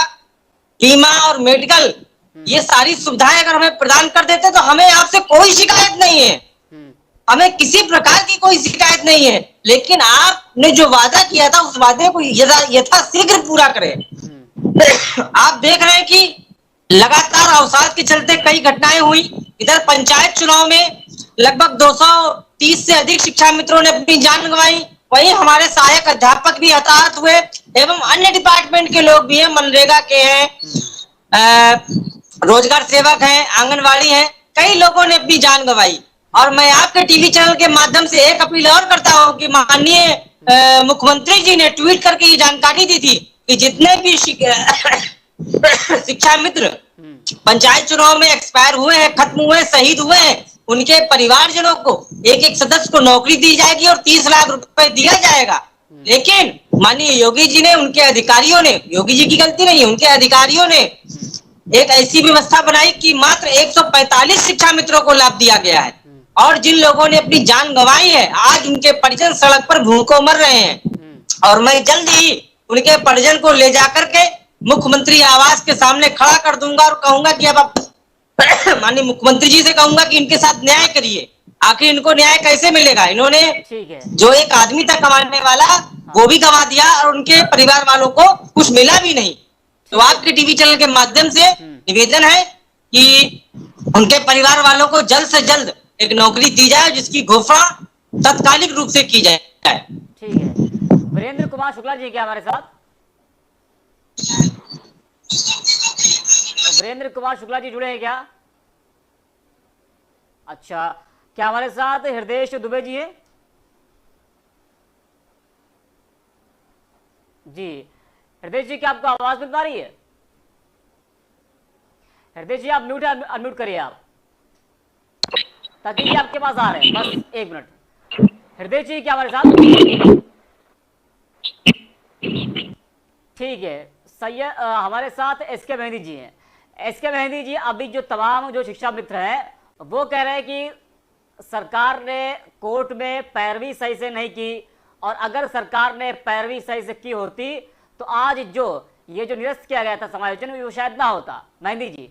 बीमा और मेडिकल ये सारी सुविधाएं अगर हमें प्रदान कर देते तो हमें आपसे कोई शिकायत नहीं है, हमें किसी प्रकार की कोई शिकायत नहीं है। लेकिन आपने जो वादा किया था उस वादे को यथाशीघ्र पूरा करें। आप देख रहे हैं कि लगातार अवसाद के चलते कई घटनाएं हुई। इधर पंचायत चुनाव में लगभग 230 से अधिक शिक्षा मित्रों ने अपनी जान गंवाई, वहीं हमारे सहायक अध्यापक भी हताहत हुए एवं अन्य डिपार्टमेंट के लोग भी हैं, मनरेगा के हैं, रोजगार सेवक हैं, आंगनवाड़ी हैं, कई लोगों ने अपनी जान गंवाई। और मैं आपके टीवी चैनल के माध्यम से एक अपील और करता हूं कि माननीय मुख्यमंत्री जी ने ट्वीट करके ये जानकारी दी थी कि जितने भी शिक्षा मित्र पंचायत चुनाव में एक्सपायर हुए हैं, खत्म हुए हैं, शहीद हुए हैं, उनके परिवारजनों को एक एक सदस्य को नौकरी दी जाएगी और 30 लाख रुपए दिया जाएगा। लेकिन माननीय योगी जी ने, उनके अधिकारियों ने, योगी जी की गलती नहीं है, उनके अधिकारियों ने एक ऐसी व्यवस्था बनाई कि मात्र 145 शिक्षा मित्रों को लाभ दिया गया है और जिन लोगों ने अपनी जान गंवाई है आज उनके परिजन सड़क पर भूखों मर रहे हैं। और मैं जल्द ही उनके परिजन को ले जाकर के मुख्यमंत्री आवास के सामने खड़ा कर दूंगा और कहूंगा कि अब आप माननीय मुख्यमंत्री जी से कहूंगा कि इनके साथ न्याय करिए। आखिर इनको न्याय कैसे मिलेगा? इन्होंने जो एक आदमी था कमाने वाला वो भी गंवा दिया और उनके परिवार वालों को कुछ मिला भी नहीं। तो आपके टीवी चैनल के माध्यम से निवेदन है कि उनके परिवार वालों को जल्द से जल्द एक नौकरी दी जाए जिसकी घोषणा तत्कालिक रूप से की जाए। ठीक है, वीरेंद्र कुमार शुक्ला जी क्या हमारे साथ? वीरेंद्र कुमार शुक्ला जी जुड़े हैं क्या? अच्छा, क्या हमारे साथ हृदय दुबे जी है? जी हृदय जी, क्या आपको आवाज मिल पा रही है? हृदय जी आप म्यूट अनम्यूट करिए आप, ताकि आपके पास आ रहे हैं। बस एक मिनट। हृदय जी क्या हमारे साथ? ठीक है, सैयद हमारे साथ एसके मेहंदी जी हैं। एसके मेहंदी जी, अभी जो तमाम जो शिक्षा मित्र हैं वो कह रहे हैं कि सरकार ने कोर्ट में पैरवी सही से नहीं की, और अगर सरकार ने पैरवी सही से की होती तो आज जो ये जो निरस्त किया गया था समायोजन, वो शायद ना होता। मेहंदी जी,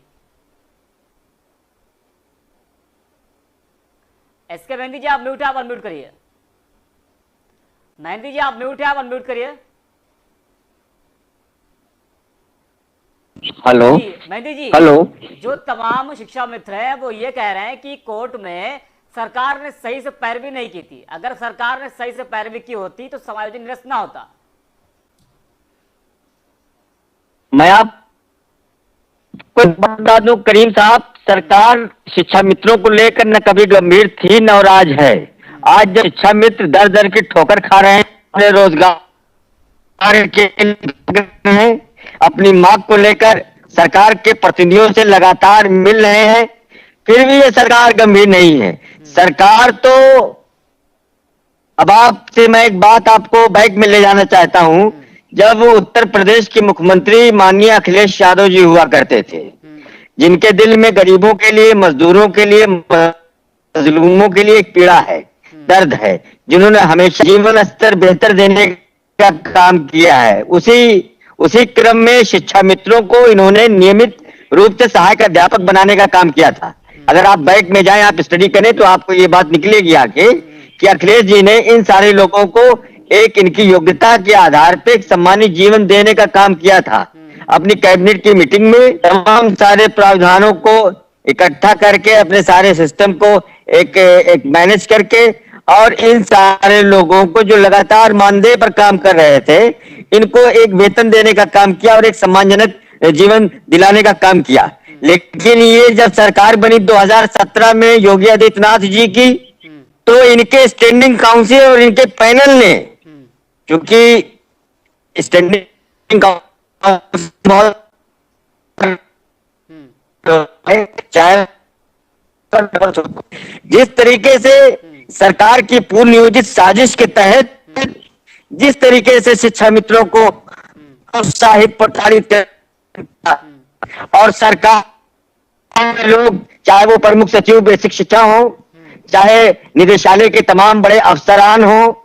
एसके मेहंदी जी, आप म्यूट है, आप अनम्यूट करिए। मेहंदी जी, आप म्यूट है, आप अनम्यूट करिए। हेलो मेहंदी जी, हेलो। जो तमाम शिक्षा मित्र हैं वो ये कह रहे हैं कि कोर्ट में सरकार ने सही से पैरवी नहीं की थी, अगर सरकार ने सही से पैरवी की होती तो समायोजन निरस्त ना होता। मैं आपको बता दूं करीम साहब, सरकार शिक्षा मित्रों को लेकर न कभी गंभीर थी न और आज है। आज जब शिक्षा मित्र दर दर की ठोकर खा रहे हैं, अपने रोजगार के हैं, अपनी मांग को लेकर सरकार के प्रतिनिधियों से लगातार मिल रहे हैं, फिर भी ये सरकार गंभीर नहीं है। सरकार तो, अब आपसे मैं एक बात आपको बैक में ले जाना चाहता हूं। जब उत्तर प्रदेश के मुख्यमंत्री माननीय अखिलेश यादव जी हुआ करते थे, जिनके दिल में गरीबों के लिए, मजदूरों के लिए, मजलूमों के लिए एक पीड़ा है, दर्द है, जिन्होंने हमेशा जीवन स्तर बेहतर देने का काम किया है, उसी क्रम में शिक्षा मित्रों को इन्होंने नियमित रूप से सहायक अध्यापक बनाने का काम किया था। अगर आप बैक में जाएं, आप स्टडी करें तो आपको ये बात निकलेगी आगे कि अखिलेश जी ने इन सारे लोगों को एक इनकी योग्यता के आधार पर एक सम्मानित जीवन देने का काम किया था। अपनी कैबिनेट की मीटिंग में तमाम सारे प्रावधानों को इकट्ठा करके, अपने सारे सिस्टम को एक मैनेज करके, और इन सारे लोगों को जो लगातार मानदेय पर काम कर रहे थे, इनको एक वेतन देने का काम किया और एक सम्मानजनक जीवन दिलाने का काम किया। लेकिन ये जब सरकार बनी 2017 में योगी आदित्यनाथ जी की, तो इनके स्टैंडिंग काउंसिल और इनके पैनल ने, क्योंकि स्टैंडिंग काउंसिल बहुत चाहे जिस तरीके से सरकार की पूर्ण नियोजित साजिश के तहत जिस तरीके से शिक्षा मित्रों को प्रोत्साहित प्रताड़ित और सरकार लोग, चाहे वो प्रमुख सचिव बेसिक शिक्षा हो, चाहे निदेशालय के तमाम बड़े अफसरान हो,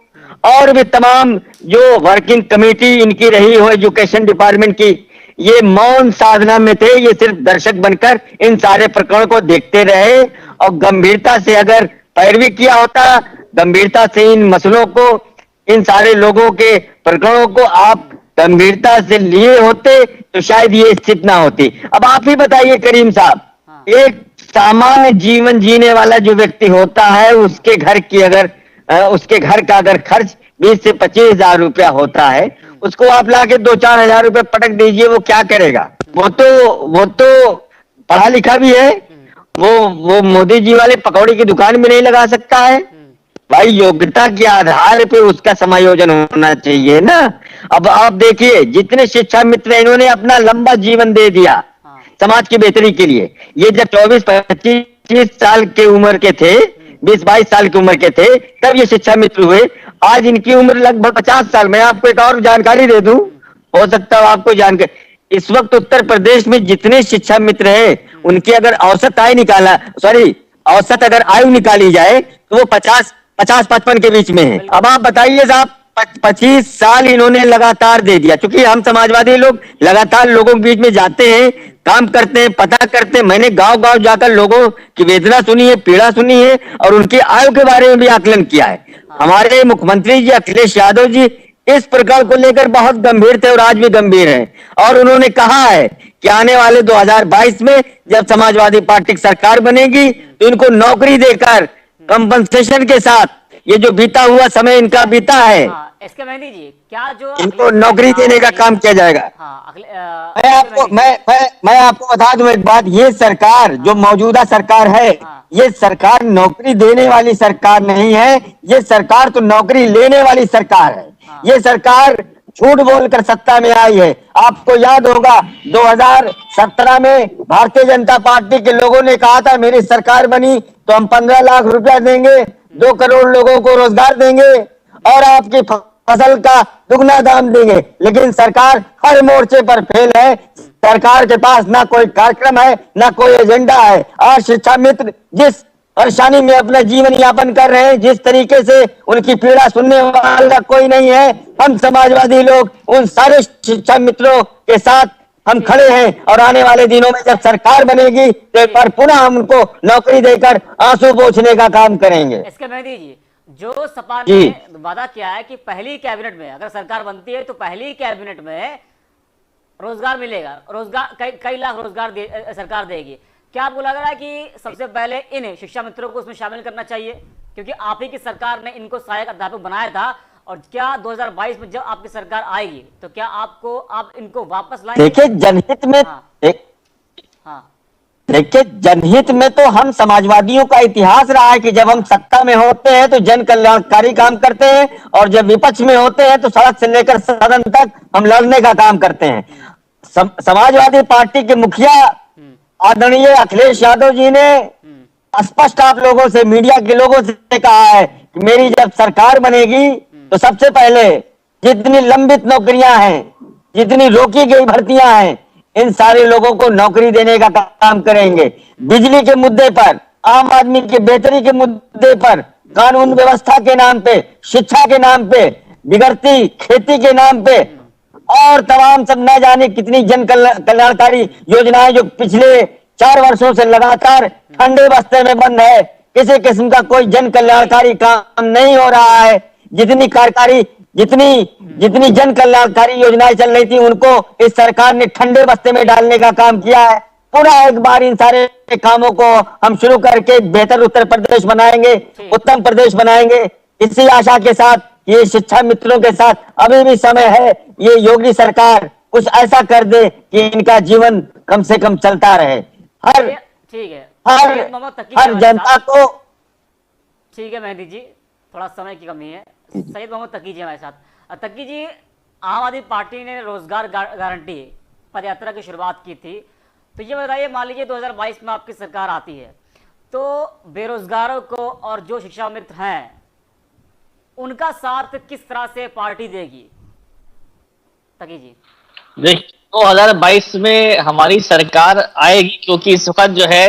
और भी तमाम जो वर्किंग कमेटी इनकी रही हो एजुकेशन डिपार्टमेंट की, ये मौन साधना में थे। ये सिर्फ दर्शक बनकर इन सारे प्रकरणों को देखते रहे, और गंभीरता से अगर पैरवी किया होता, गंभीरता से इन मसलों को, इन सारे लोगों के प्रकरणों को आप गंभीरता से लिए होते तो शायद ये स्थिति ना होती। अब आप ही बताइए करीम साहब, एक सामान्य जीवन जीने वाला जो व्यक्ति होता है, उसके घर की अगर उसके घर का अगर खर्च 20 से 25 हजार रुपया होता है, उसको आप लाके 2-4 हजार रुपये पटक दीजिए, वो क्या करेगा? वो तो पढ़ा लिखा भी है, वो मोदी जी वाले पकौड़ी की दुकान में नहीं लगा सकता है। भाई योग्यता के आधार पे उसका समायोजन होना चाहिए ना। अब आप देखिए, जितने शिक्षा मित्र इन्होंने अपना लंबा जीवन दे दिया समाज की बेहतरी के लिए। ये जब 24-25 साल के उम्र के थे, 20-22 साल की उम्र के थे, तब ये शिक्षा मित्र हुए। आज इनकी उम्र लगभग 50 साल। मैं आपको एक और जानकारी दे दूं, हो सकता है आपको जानकारी, इस वक्त उत्तर प्रदेश में जितने शिक्षा मित्र हैं, उनकी अगर औसत अगर आयु निकाली जाए तो वो 50-55 के बीच में है। अब आप बताइए साहब, 25 साल इन्होंने लगातार दे दिया। क्योंकि हम समाजवादी लोग लगातार लोगों के बीच में जाते हैं, काम करते हैं, पता करते हैं। मैंने गांव-गांव जाकर लोगों की वेदना सुनी है, पीड़ा सुनी है, और उनकी आयु के बारे में भी आकलन किया है। हमारे मुख्यमंत्री जी अखिलेश यादव जी इस प्रकार को लेकर बहुत गंभीर थे और आज भी गंभीर हैं। और उन्होंने कहा है कि आने वाले 2022 में जब समाजवादी पार्टी की सरकार बनेगी तो इनको नौकरी देकर कंपनसेशन के साथ, ये जो बीता हुआ समय इनका बीता है, इसके मेहंदी जी, क्या जो इनको नौकरी देने का काम किया जाएगा। मैं आपको बता दूं एक बात, ये सरकार जो मौजूदा सरकार है, ये सरकार नौकरी देने वाली सरकार नहीं है, ये सरकार तो नौकरी लेने वाली सरकार है। ये सरकार झूठ बोलकर सत्ता में आई है। आपको याद होगा 2017 में भारतीय जनता पार्टी के लोगों ने कहा था, मेरी सरकार बनी तो हम 15 लाख रुपया देंगे, 2 करोड़ लोगों को रोजगार देंगे और आपकी फसल का दुगना दाम देंगे। लेकिन सरकार हर मोर्चे पर फेल है। सरकार के पास ना कोई कार्यक्रम है, ना कोई एजेंडा है। आज शिक्षा मित्र जिस परेशानी में अपना जीवन यापन कर रहे हैं, जिस तरीके से उनकी पीड़ा सुनने वाला कोई नहीं है, हम समाजवादी लोग उन सारे शिक्षा मित्रों के साथ हम खड़े हैं। और आने वाले दिनों में जब सरकार बनेगी तो एक बार पुनः हम उनको नौकरी देकर आंसू पोंछने का काम करेंगे। इसके मेहदी जी, जो सपा जी। ने वादा किया है कि पहली कैबिनेट में अगर सरकार बनती है तो पहली कैबिनेट में रोजगार मिलेगा, रोजगार कई लाख रोजगार सरकार देगी, क्या आपको लग रहा है कि सबसे पहले इन शिक्षा मित्रों को उसमें शामिल करना चाहिए, क्योंकि आप ही की सरकार ने इनको सहायक अध्यापक बनाया था, और क्या 2022 में जब आपकी सरकार आएगी तो क्या आप इनको वापस लाएंगे? देखिए जनहित में हाँ देखिए जनहित में तो हम समाजवादियों का इतिहास रहा है कि जब हम सत्ता में होते हैं तो जन कल्याणकारी काम करते हैं, और जब विपक्ष में होते हैं तो सड़क से लेकर सदन तक हम लड़ने का काम करते हैं। समाजवादी पार्टी के मुखिया आदरणीय अखिलेश यादव जी ने स्पष्ट आप लोगों से, मीडिया के लोगों से कहा है कि मेरी जब सरकार बनेगी तो सबसे पहले जितनी लंबित नौकरियां हैं, जितनी रोकी गई भर्तियां हैं, इन सारे लोगों को नौकरी देने का काम करेंगे। बिजली के मुद्दे पर, आम आदमी की बेहतरी के मुद्दे पर, कानून व्यवस्था के नाम पे, शिक्षा के नाम पे, बिगड़ती खेती के नाम पे, और तमाम सब न जाने कितनी जन कल्याणकारी योजनाएं जो पिछले 4 वर्षों से लगातार ठंडे बस्ते में बंद है। किसी किस्म का कोई जन कल्याणकारी काम नहीं हो रहा है। जितनी जन कल्याणकारी योजनाएं चल रही थी उनको इस सरकार ने ठंडे बस्ते में डालने का काम किया है। पुनः एक बार इन सारे कामों को हम शुरू करके बेहतर उत्तर प्रदेश बनाएंगे, उत्तम प्रदेश बनाएंगे। इसी आशा के साथ ये शिक्षा मित्रों के साथ अभी भी समय है, ये योगी सरकार कुछ ऐसा कर दे कि इनका जीवन कम से कम चलता रहे। ठीक है, हर जनता को। ठीक है मेहदी जी, थोड़ा समय की कमी है। सैयद मोहम्मद तकी जी हमारे साथ। तकी जी, आम आदमी पार्टी ने रोजगार गारंटी पदयात्रा की शुरुआत की थी, तो ये बताइए, मान लीजिए 2022 में आपकी सरकार आती है तो बेरोजगारों को और जो शिक्षा मित्र हैं उनका साथ किस तरह से पार्टी देगी? तकी जी देखिए, 2022 में हमारी सरकार आएगी, क्योंकि इस वक्त जो है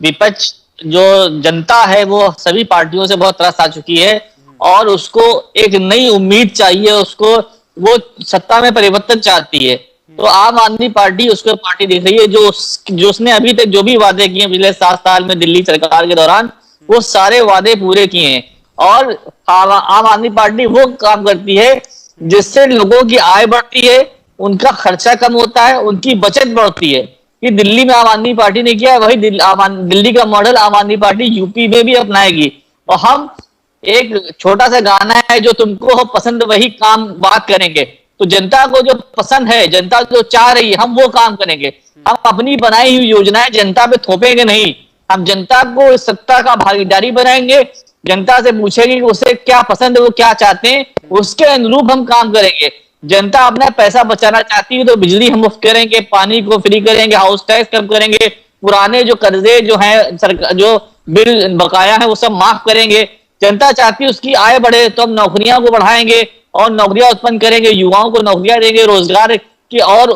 विपक्ष, जो जनता है, वो सभी पार्टियों से बहुत त्रस्त आ चुकी है और उसको एक नई उम्मीद चाहिए, उसको वो सत्ता में परिवर्तन चाहती है। तो आम आदमी पार्टी उसको पार्टी दिख रही है जो उसने अभी तक जो भी वादे किए पिछले 7 साल में दिल्ली सरकार के दौरान, वो सारे वादे पूरे किए हैं। और आम आदमी पार्टी वो काम करती है जिससे लोगों की आय बढ़ती है, उनका खर्चा कम होता है, उनकी बचत बढ़ती है। कि दिल्ली में आम आदमी पार्टी ने किया, वही दिल्ली का मॉडल आम आदमी पार्टी यूपी में भी अपनाएगी। और हम एक छोटा सा गाना है, जो तुमको हो पसंद वही काम बात करेंगे। तो जनता को जो पसंद है, जनता जो चाह रही है, हम वो काम करेंगे। हम अपनी बनाई हुई योजनाएं जनता पे थोपेंगे नहीं, हम जनता को इस सत्ता का भागीदारी बनाएंगे। जनता से पूछेंगे कि उसे क्या पसंद है, वो क्या चाहते हैं, उसके अनुरूप हम काम करेंगे। जनता अपना पैसा बचाना चाहती है तो बिजली हम मुफ्त करेंगे, पानी को फ्री करेंगे, हाउस टैक्स कम करेंगे, पुराने जो कर्जे जो हैं, सरकार जो बिल बकाया है वो सब माफ करेंगे। जनता चाहती है उसकी आय बढ़े तो हम नौकरियां को बढ़ाएंगे और नौकरियां उत्पन्न करेंगे, युवाओं को नौकरियां देंगे, रोजगार की और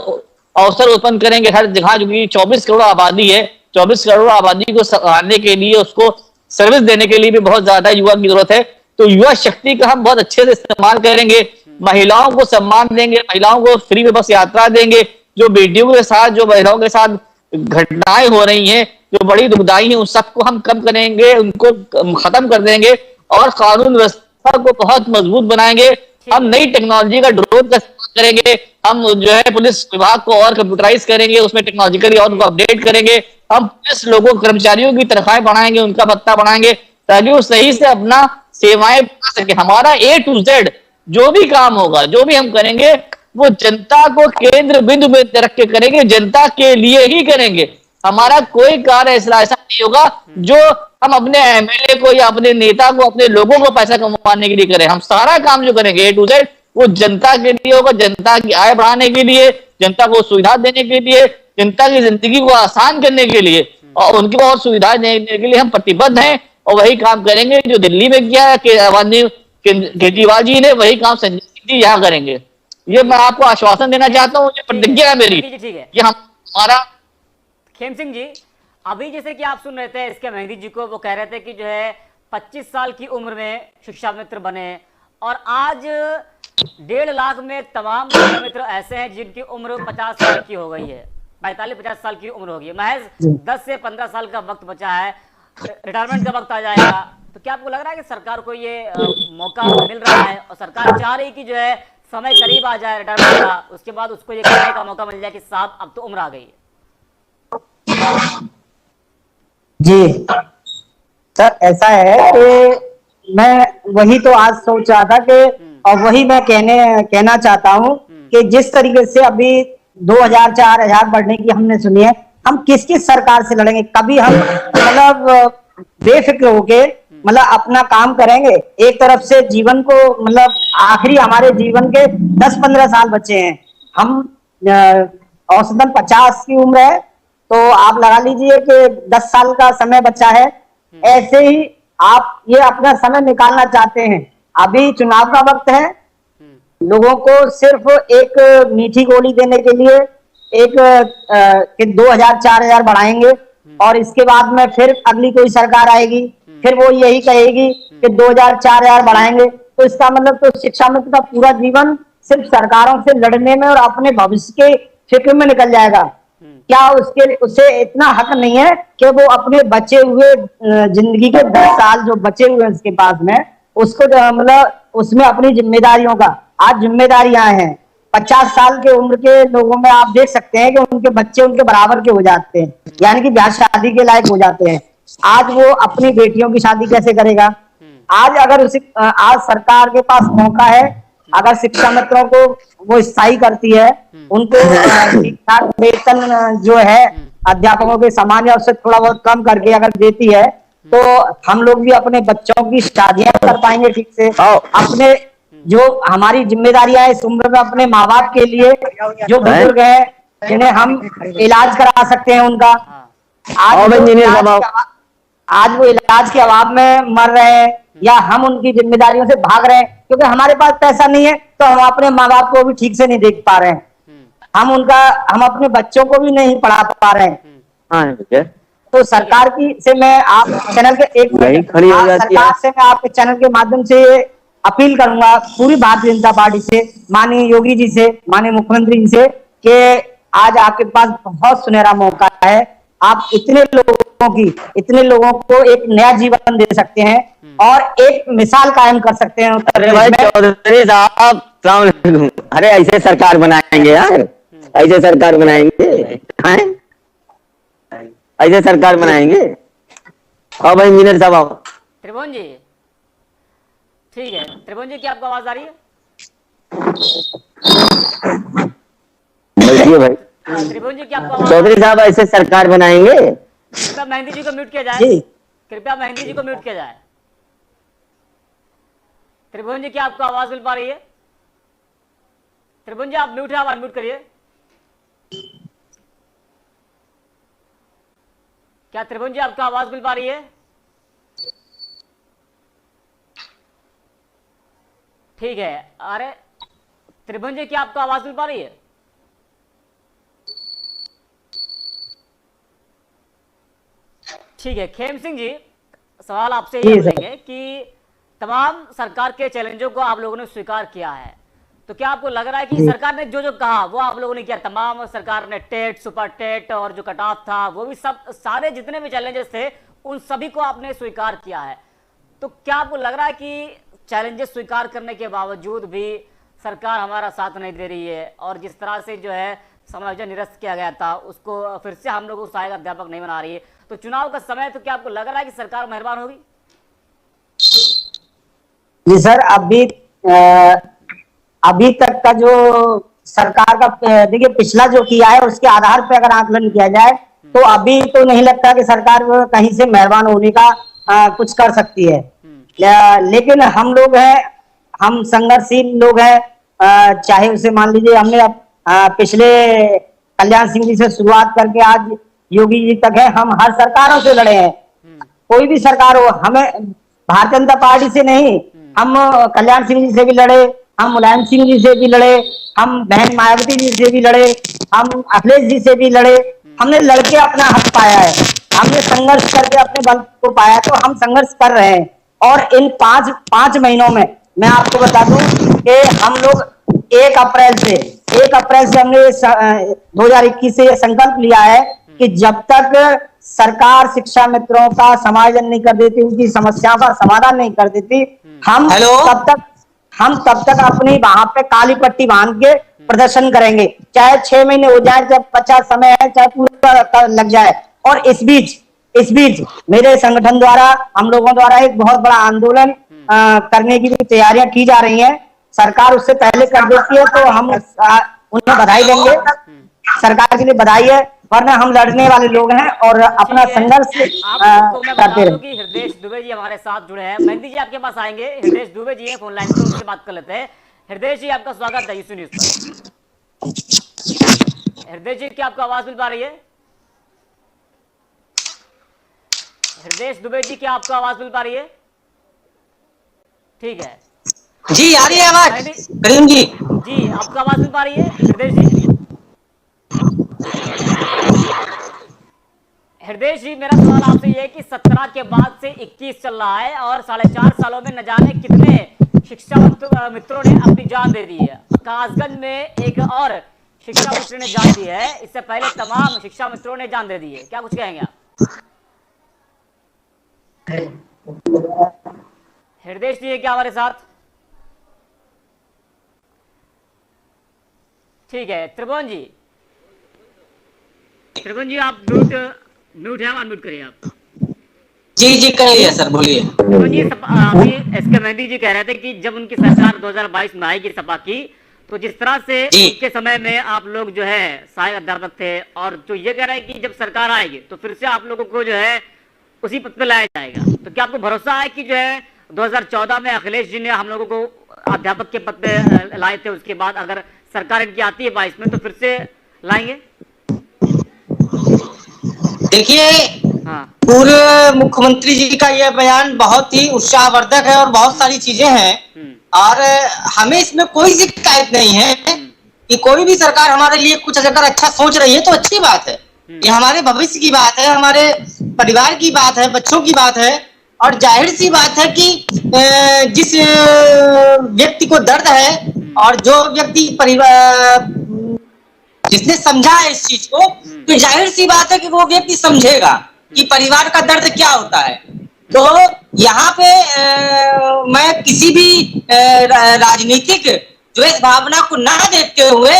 अवसर उत्पन्न करेंगे हर जगह। जो कि 24 करोड़ आबादी है, 24 करोड़ आबादी को संभालने के लिए, उसको सर्विस देने के लिए भी बहुत ज्यादा युवा की जरूरत है। तो युवा शक्ति का हम बहुत अच्छे से इस्तेमाल करेंगे, महिलाओं को सम्मान देंगे, महिलाओं को फ्री में बस यात्रा देंगे। जो बेटियों के साथ, जो महिलाओं के साथ घटनाएं हो रही हैं, जो बड़ी दुखदाई हैं, उन सबको हम कम करेंगे, उनको खत्म कर देंगे और कानून व्यवस्था को बहुत मजबूत बनाएंगे। हम नई टेक्नोलॉजी का ड्रोन का इस्तेमाल करेंगे, हम जो है पुलिस विभाग को और कंप्यूटराइज करेंगे, उसमें टेक्नोलॉजिकली और उनको अपडेट करेंगे। हम पुलिस लोगों, कर्मचारियों की तनख्वाहें बढ़ाएंगे, उनका भत्ता बढ़ाएंगे, ताकि वो सही से अपना सेवाएं पा सके। हमारा A to Z जो भी काम होगा, जो भी हम करेंगे, वो जनता को केंद्र बिंदु में रख के करेंगे, जनता के लिए ही करेंगे। हमारा कोई कार्य ऐसा नहीं होगा जो हम अपने MLA को या अपने नेता को, अपने लोगों को पैसा कमाने के लिए करें। हम सारा काम जो करेंगे A to Z वो जनता के लिए होगा, जनता की आय बढ़ाने के लिए, जनता को सुविधा देने के लिए, जनता की जिंदगी को आसान करने के लिए और उनकी और सुविधाएं देने के लिए हम प्रतिबद्ध हैं। और वही काम करेंगे जो दिल्ली में किया है केजरीवाल जी ने, वही काम संजय सिंह जी यहाँ करेंगे। ये मैं आपको आश्वासन देना चाहता हूँ, ये प्रतिज्ञा है मेरी। ठीक है, ये हम हमारा खेम सिंह जी, अभी जैसे कि आप सुन रहे थे इसके मेहंदी जी को, वो कह रहे थे कि जो है 25 साल की उम्र में शिक्षा मित्र बने, और आज 1.5 लाख में तमाम शिक्षा मित्र ऐसे हैं जिनकी उम्र 50 साल की हो गई है, 45-50 साल की उम्र हो गई है, महज 10 से 15 साल का वक्त बचा है, रिटायरमेंट का वक्त आ जाएगा। तो क्या आपको लग रहा है कि सरकार को ये मौका मिल रहा है और सरकार चाह रही कि जो है समय करीब आ जाए रिटायरमेंट का, उसके बाद उसको ये कहने का मौका मिल जाए कि साहब अब तो उम्र आ गई है? जी सर, ऐसा है कि मैं वही तो आज सोच रहा था कि, और वही मैं कहना चाहता हूँ कि जिस तरीके से अभी 2000-4000 बढ़ने की हमने सुनी है, हम किस किस सरकार से लड़ेंगे? कभी हम मतलब बेफिक्र होके मतलब अपना काम करेंगे। एक तरफ से जीवन को मतलब आखिरी हमारे जीवन के 10-15 साल बचे हैं, हम औसतन 50 की उम्र है, तो आप लगा लीजिए कि 10 साल का समय बचा है। ऐसे ही आप ये अपना समय निकालना चाहते हैं, अभी चुनाव का वक्त है, लोगों को सिर्फ एक मीठी गोली देने के लिए एक कि 2000-4000 बढ़ाएंगे और इसके बाद में फिर अगली कोई सरकार आएगी, फिर वो यही कहेगी कि 2000-4000 बढ़ाएंगे। तो इसका मतलब तो शिक्षा मित्र का पूरा जीवन सिर्फ सरकारों से लड़ने में और अपने भविष्य के फिक्र में निकल जाएगा। क्या उसे इतना हक नहीं है कि वो अपने बचे हुए जिंदगी के 10 साल जो बचे हुए हैं उसके पास में, उसको मतलब उसमें अपनी जिम्मेदारियों का, आज जिम्मेदारियां हैं 50 साल के उम्र के लोगों में आप देख सकते हैं कि उनके बच्चे उनके बराबर के हो जाते हैं, यानी कि ब्याह शादी के लायक हो जाते हैं। आज वो अपनी बेटियों की शादी कैसे करेगा? आज अगर आज सरकार के पास मौका है, अगर शिक्षा मित्रों को वो स्थायी करती है, उनको ठीक ठाक वेतन जो है अध्यापकों के सामान्य उससे थोड़ा बहुत कम करके अगर देती है, तो हम लोग भी अपने बच्चों की शादियां कर पाएंगे ठीक से। अपने जो हमारी जिम्मेदारियां है इस उम्र में, अपने माँ बाप के लिए जो बुजुर्ग है जिन्हें हम इलाज करा सकते हैं उनका, आज वो इलाज के अभाव में मर रहे हैं या हम उनकी जिम्मेदारियों से भाग रहे हैं क्योंकि हमारे पास पैसा नहीं है, तो हम अपने माँ बाप को भी ठीक से नहीं देख पा रहे हैं, हम अपने बच्चों को भी नहीं पढ़ा पा रहे हैं। तो सरकार की से मैं आप चैनल के सरकार से मैं आपके चैनल के माध्यम से अपील करूंगा पूरी भारतीय जनता पार्टी से, माननीय योगी जी से, माननीय मुख्यमंत्री जी से, कि आज आपके पास बहुत सुनहरा मौका है, आप इतने लोगों को एक नया जीवन दे सकते हैं और एक मिसाल कायम कर सकते हैं। अरे भाई चौधरी साहब, अरे ऐसे सरकार बनाएंगे यार, ऐसे सरकार बनाएंगे, ऐसे सरकार बनाएंगे। हाँ भाई इंजीनियर साहब आओ। त्रिभुवन जी, ठीक है त्रिभुवन जी, क्या आपको आवाज आ रही है? भाई त्रिभुवन जी, क्या आपको चौधरी साहब ऐसे सरकार बनाएंगे? कृपया मेहंदी जी को म्यूट किया जाए, कृपया मेहंदी जी को म्यूट किया जाए। त्रिभुवन जी, क्या आपको आवाज मिल पा रही है? त्रिभुवन जी आप म्यूट है, आप अनम्यूट करिए। क्या त्रिभुवन जी आपको आवाज मिल पा रही है? ठीक है, अरे त्रिभुवन जी क्या आपको आवाज मिल पा रही है? ठीक है, खेम सिंह जी सवाल आपसे ये पूछेंगे कि तमाम सरकार के चैलेंजों को आप लोगों ने स्वीकार किया है, तो क्या आपको लग रहा है कि सरकार ने जो जो कहा वो आप लोगों ने किया? तमाम सरकार ने टेट, सुपर टेट और जो कट ऑफ था वो भी सब, सारे जितने भी चैलेंजेस थे उन सभी को आपने स्वीकार किया है, तो क्या आपको लग रहा है कि चैलेंजेस स्वीकार करने के बावजूद भी सरकार हमारा साथ नहीं दे रही है और जिस तरह से जो है समायोजन निरस्त किया गया था उसको फिर से हम लोग सहायक अध्यापक नहीं बना रही है, तो चुनाव का समय, तो क्या आपको लग रहा है कि सरकार मेहरबान होगी? जी सर, अभी तक का जो सरकार का देखिए पिछला जो किया है उसके आधार पर अगर आकलन किया जाए तो अभी तो नहीं लगता कि सरकार कहीं से मेहरबान होने का कुछ कर सकती है। लेकिन हम लोग हैं, हम संघर्षशील लोग हैं, चाहे उसे मान लीजिए हमने पिछले कल्याण सिंह जी से शुरुआत करके आज योगी जी तक है, हम हर सरकारों से लड़े हैं, कोई भी सरकार हो, हमें भारतीय जनता पार्टी से नहीं, हम कल्याण सिंह जी से भी लड़े, हम मुलायम सिंह जी से भी लड़े, हम बहन मायावती जी से भी लड़े, हम अखिलेश जी से भी लड़े। हमने लड़के अपना हक पाया है, हमने संघर्ष करके अपने बल को पाया, तो हम संघर्ष कर रहे हैं। और इन पांच महीनों में मैं आपको बता दूं कि हम लोग 1 अप्रैल से हमने 2021 से ये संकल्प लिया है कि जब तक सरकार शिक्षा मित्रों का समायोजन नहीं कर देती, उनकी समस्याओं का समाधान नहीं कर देती, हम हेलो। तब तक अपनी वहां पे काली पट्टी बांध के प्रदर्शन करेंगे, चाहे 6 महीने हो जाए, चाहे 50 समय है, चाहे पूरा लग जाए। और इस बीच मेरे संगठन द्वारा, हम लोगों द्वारा एक बहुत बड़ा आंदोलन करने की भी तैयारियां की जा रही हैं। सरकार उससे पहले कर देती है तो हम उन्हें बधाई देंगे, सरकार के लिए बधाई है, वरना हम लड़ने वाले लोग हैं और अपना ठीक है, संघर्ष आपको मैं बता करते दूं रहें। कि हृदय दुबे जी हमारे साथ जुड़े हैं। मेहंदी जी आपके पास आएंगे, हृदय दुबे जी हैं फोन लाइन पे, उनसे बात कर लेते हैं। हृदय जी आपका स्वागत है यूसू न्यूज पर। हृदय जी, क्या आपको आवाज मिल पा रही है? हृदय दुबे जी, क्या आपको आवाज मिल पा रही है? ठीक है जी आ रही है आवाज मेहंदी करीम जी। जी, आपको आवाज मिल पा रही है हृदय जी? हृदय जी, मेरा सवाल आपसे यह है कि 17 के बाद से 21 चल रहा है और 4.5 सालों में न जाने कितने शिक्षा मित्रों ने अपनी जान दे दी है। कासगंज में एक और शिक्षा मित्र ने जान दी है, इससे पहले तमाम शिक्षा मित्रों ने जान दे दी है। क्या कुछ कहेंगे आप? हृदय जी है क्या हमारे साथ? ठीक है, त्रिभुवन जी, त्रिभुवन जी आप म्यूट है, अनम्यूट करिए आप। जी जी कर लिया सर, बोलिए। त्रिभुवन जी, अभी एस के मेहंदी जी कह रहे थे कि जब उनकी सरकार 2022 में आएगी सपा की, तो जिस तरह से जी। उनके समय में आप लोग जो है सहायक अध्यापक थे, और जो ये कह रहे हैं कि जब सरकार आएगी तो फिर से आप लोगों को जो है उसी पद पे लाया जाएगा, तो क्या आपको भरोसा है कि जो है 2014 में अखिलेश जी ने हम लोगों को अध्यापक के पद पे लाए थे, उसके बाद अगर सरकार इनकी आती है 22 में तो फिर से लाएंगे? देखिए, हाँ। पूर्व मुख्यमंत्री जी का यह बयान बहुत ही उत्साहवर्धक है और बहुत सारी चीजें हैं, और हमें इसमें कोई शिकायत नहीं है कि कोई भी सरकार हमारे लिए कुछ अगर अच्छा सोच रही है तो अच्छी बात है। ये हमारे भविष्य की बात है, हमारे परिवार की बात है, बच्चों की बात है। और जाहिर सी बात है कि जिस व्यक्ति को दर्द है और जो व्यक्ति परिवार जिसने समझा है इस चीज को, तो जाहिर सी बात है कि वो व्यक्ति समझेगा कि परिवार का दर्द क्या होता है। तो यहाँ पे मैं किसी भी राजनीतिक द्वेष भावना को ना देखते हुए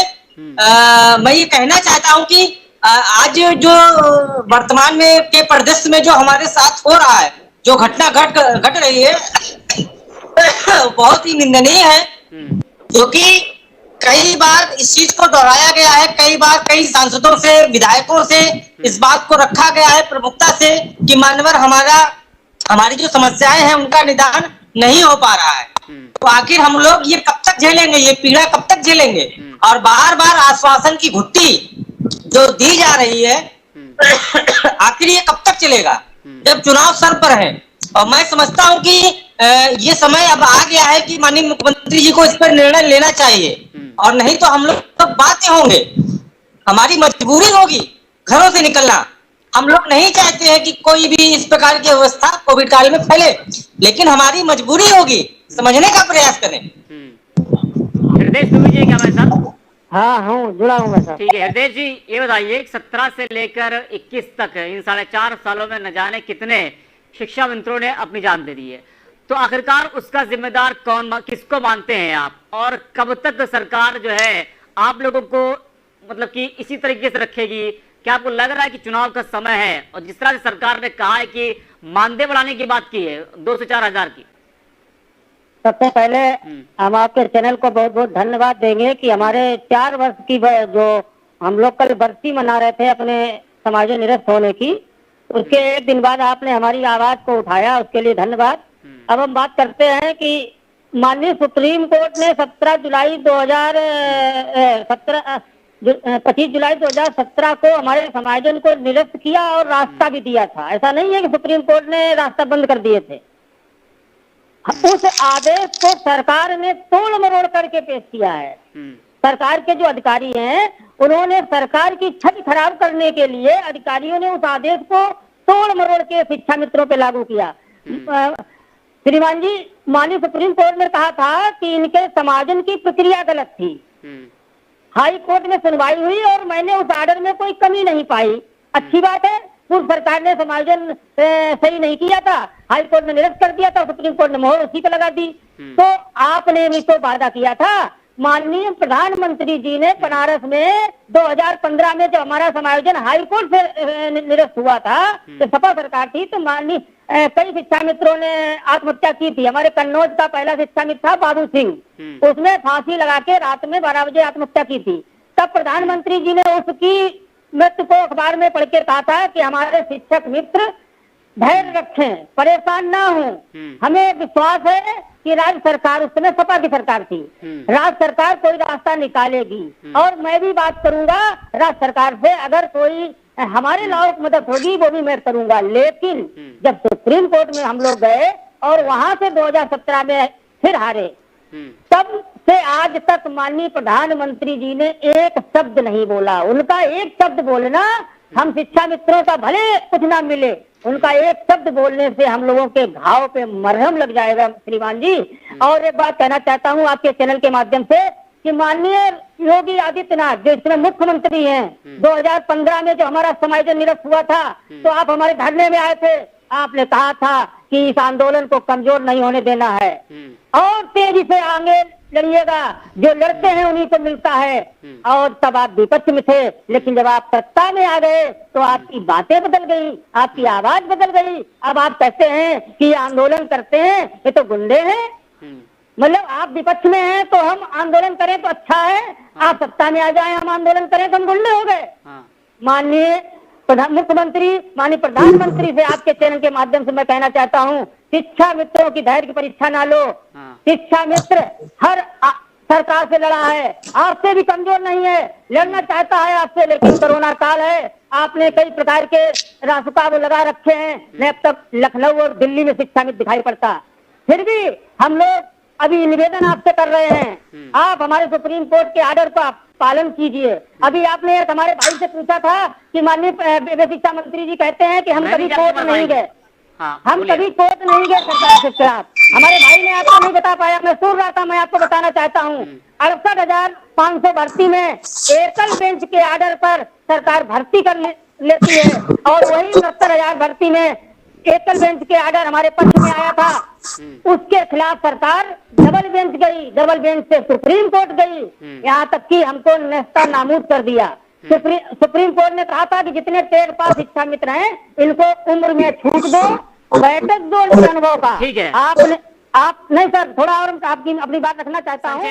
मैं ये कहना चाहता हूँ कि आज जो वर्तमान में के परिदृश्य में जो हमारे साथ हो रहा है, जो घटना घट रही है, बहुत ही निंदनीय है, क्योंकि कई बार इस चीज को दोहराया गया है, कई बार कई सांसदों से, विधायकों से इस बात को रखा गया है प्रमुखता से कि मानवर हमारी जो समस्याएं हैं उनका निदान नहीं हो पा रहा है। तो आखिर हम लोग ये कब तक झेलेंगे, ये पीड़ा कब तक झेलेंगे? और बार बार आश्वासन की घुट्टी जो दी जा रही है, आखिर ये कब तक चलेगा जब चुनाव सर पर है? और मैं समझता हूं कि ये समय अब आ गया है कि माननीय मुख्यमंत्री जी को इस पर निर्णय लेना चाहिए, और नहीं तो हम लोग तो बातें होंगे, हमारी मजबूरी होगी घरों से निकलना। हम लोग नहीं चाहते हैं कि कोई भी इस प्रकार की अवस्था कोविड काल में फैले, लेकिन हमारी मजबूरी होगी, समझने का प्रयास करें। हृदय दुबे जी क्या हमारे साथ? हाँ हूँ, जुड़ा हूँ मैं सर। ठीक है हृदय जी, ये बताइए 17 से लेकर 21 तक इन 4.5 सालों में न जाने कितने शिक्षा मित्रों ने अपनी जान दे दी है, तो आखिरकार उसका जिम्मेदार किसको मानते हैं आप? और कब तक सरकार जो है आप लोगों को मतलब कि इसी तरीके से रखेगी? क्या आपको लग रहा है कि चुनाव का समय है, और जिस तरह से सरकार ने कहा है कि मानदेय बढ़ाने की बात की है 2 से 4 हजार की? सबसे पहले हम आपके चैनल को बहुत बहुत धन्यवाद देंगे कि हमारे 4 वर्ष की जो हम लोग कल बरसी मना रहे थे अपने समाज निरस्त होने की, उसके एक दिन बाद आपने हमारी आवाज को उठाया, उसके लिए धन्यवाद। अब हम बात करते हैं कि माननीय सुप्रीम कोर्ट ने 25 जुलाई 2017 को हमारे समायोजन को निरस्त किया और रास्ता भी दिया था। ऐसा नहीं है कि सुप्रीम कोर्ट ने रास्ता बंद कर दिए थे। उस आदेश को सरकार ने तोड़ मरोड़ करके पेश किया है। सरकार के जो अधिकारी हैं उन्होंने सरकार की छवि खराब करने के लिए अधिकारियों ने उस आदेश को तोड़ मरोड़ के शिक्षा मित्रों पे लागू किया। श्रीमान जी, माननीय सुप्रीम कोर्ट ने कहा था कि इनके समायोजन की प्रक्रिया गलत थी। हाई कोर्ट में सुनवाई हुई और मैंने उस ऑर्डर में कोई कमी नहीं पाई। अच्छी बात है, पूर्व सरकार ने समायोजन सही नहीं किया था, हाई कोर्ट ने निरस्त कर दिया था, सुप्रीम कोर्ट ने मोहर उसी पर लगा दी। तो आपने भी तो वादा किया था, माननीय प्रधानमंत्री जी ने बनारस में 2015 में जब हमारा समायोजन हाई कोर्ट से निरस्त हुआ था, तो सपा सरकार थी, तो माननीय कई शिक्षा मित्रों ने आत्महत्या की थी। हमारे कन्नौज का पहला शिक्षा मित्र था बाबू सिंह, उसने फांसी लगा के रात में 12 बजे आत्महत्या की थी। तब प्रधानमंत्री जी ने उसकी मृत्यु को अखबार में पढ़ के कहा था कि हमारे शिक्षक मित्र धैर्य रखें, परेशान ना हो। हमें विश्वास है कि राज्य सरकार, उस समय सपा की सरकार थी, राज्य सरकार कोई रास्ता निकालेगी। और मैं भी बात करूंगा राज्य सरकार से, अगर कोई हमारे लायक मदद होगी वो भी मैं करूंगा। लेकिन जब सुप्रीम कोर्ट में हम लोग गए और वहां से 2017 में फिर हारे, तब से आज तक माननीय प्रधानमंत्री जी ने एक शब्द नहीं बोला। उनका एक शब्द बोलना, हम शिक्षा मित्रों का भले कुछ ना मिले, उनका एक शब्द बोलने से हम लोगों के घाव पे मरहम लग जाएगा श्रीमान जी। और एक बात कहना चाहता हूँ आपके चैनल के माध्यम से कि माननीय योगी आदित्यनाथ जो इसमें मुख्यमंत्री हैं, 2015 में जो हमारा समायोजन निरस्त हुआ था, तो आप हमारे धरने में आए थे, आपने कहा था कि इस आंदोलन को कमजोर नहीं होने देना है और तेजी से आगे लड़िएगा, जो लड़ते हैं उन्हीं को मिलता है। और तब आप विपक्ष में थे, लेकिन जब आप सत्ता में आ गए तो आपकी बातें बदल गई, आपकी आवाज बदल गई। अब आप कहते हैं कि आंदोलन करते हैं, ये तो गुंडे हैं। मतलब आप विपक्ष में हैं तो हम आंदोलन करें तो अच्छा है, आप सत्ता में आ जाए हम आंदोलन करें तो हम गुंडे हो गए। माननीय मुख्यमंत्री, माननीय प्रधानमंत्री से आपके चैनल के माध्यम से मैं कहना चाहता हूँ, शिक्षा मित्रों की धैर्य की परीक्षा ना लो। शिक्षा मित्र हर सरकार से लड़ा है, आपसे भी कमजोर नहीं है, लड़ना चाहता है आपसे, लेकिन कोरोना काल है, आपने कई प्रकार के रास्ता वो लगा रखे हैं, न अब तक लखनऊ और दिल्ली में शिक्षा मित्र दिखाई पड़ता। फिर भी हम लोग अभी निवेदन आपसे कर रहे हैं, आप हमारे सुप्रीम कोर्ट के ऑर्डर का पालन कीजिए। अभी आपने हमारे भाई से पूछा था कि माननीय शिक्षा मंत्री जी कहते हैं कि हम कभी कोर्ट नहीं गए, हम कभी कोर्ट नहीं गए सरकार के खिलाफ। हमारे भाई ने आपको नहीं बता पाया, मैं सुन रहा था, मैं आपको बताना चाहता हूँ 68,500 भर्ती में एकल बेंच के ऑर्डर पर सरकार भर्ती कर लेती है और वही 69,000 भर्ती में एकल बेंच के ऑर्डर हमारे पक्ष में आया था, उसके खिलाफ सरकार डबल बेंच गई, डबल बेंच से सुप्रीम कोर्ट गई, यहाँ तक कि हमको नेस्ता नाबूद कर दिया। सुप्रीम कोर्ट ने कहा था कि जितने तेज पास शिक्षा मित्र हैं इनको उम्र में छूट दो, बैठक दो अनुभव का। ठीक है, आपने आप नहीं सर, थोड़ा और आपकी अपनी बात रखना चाहता हूँ।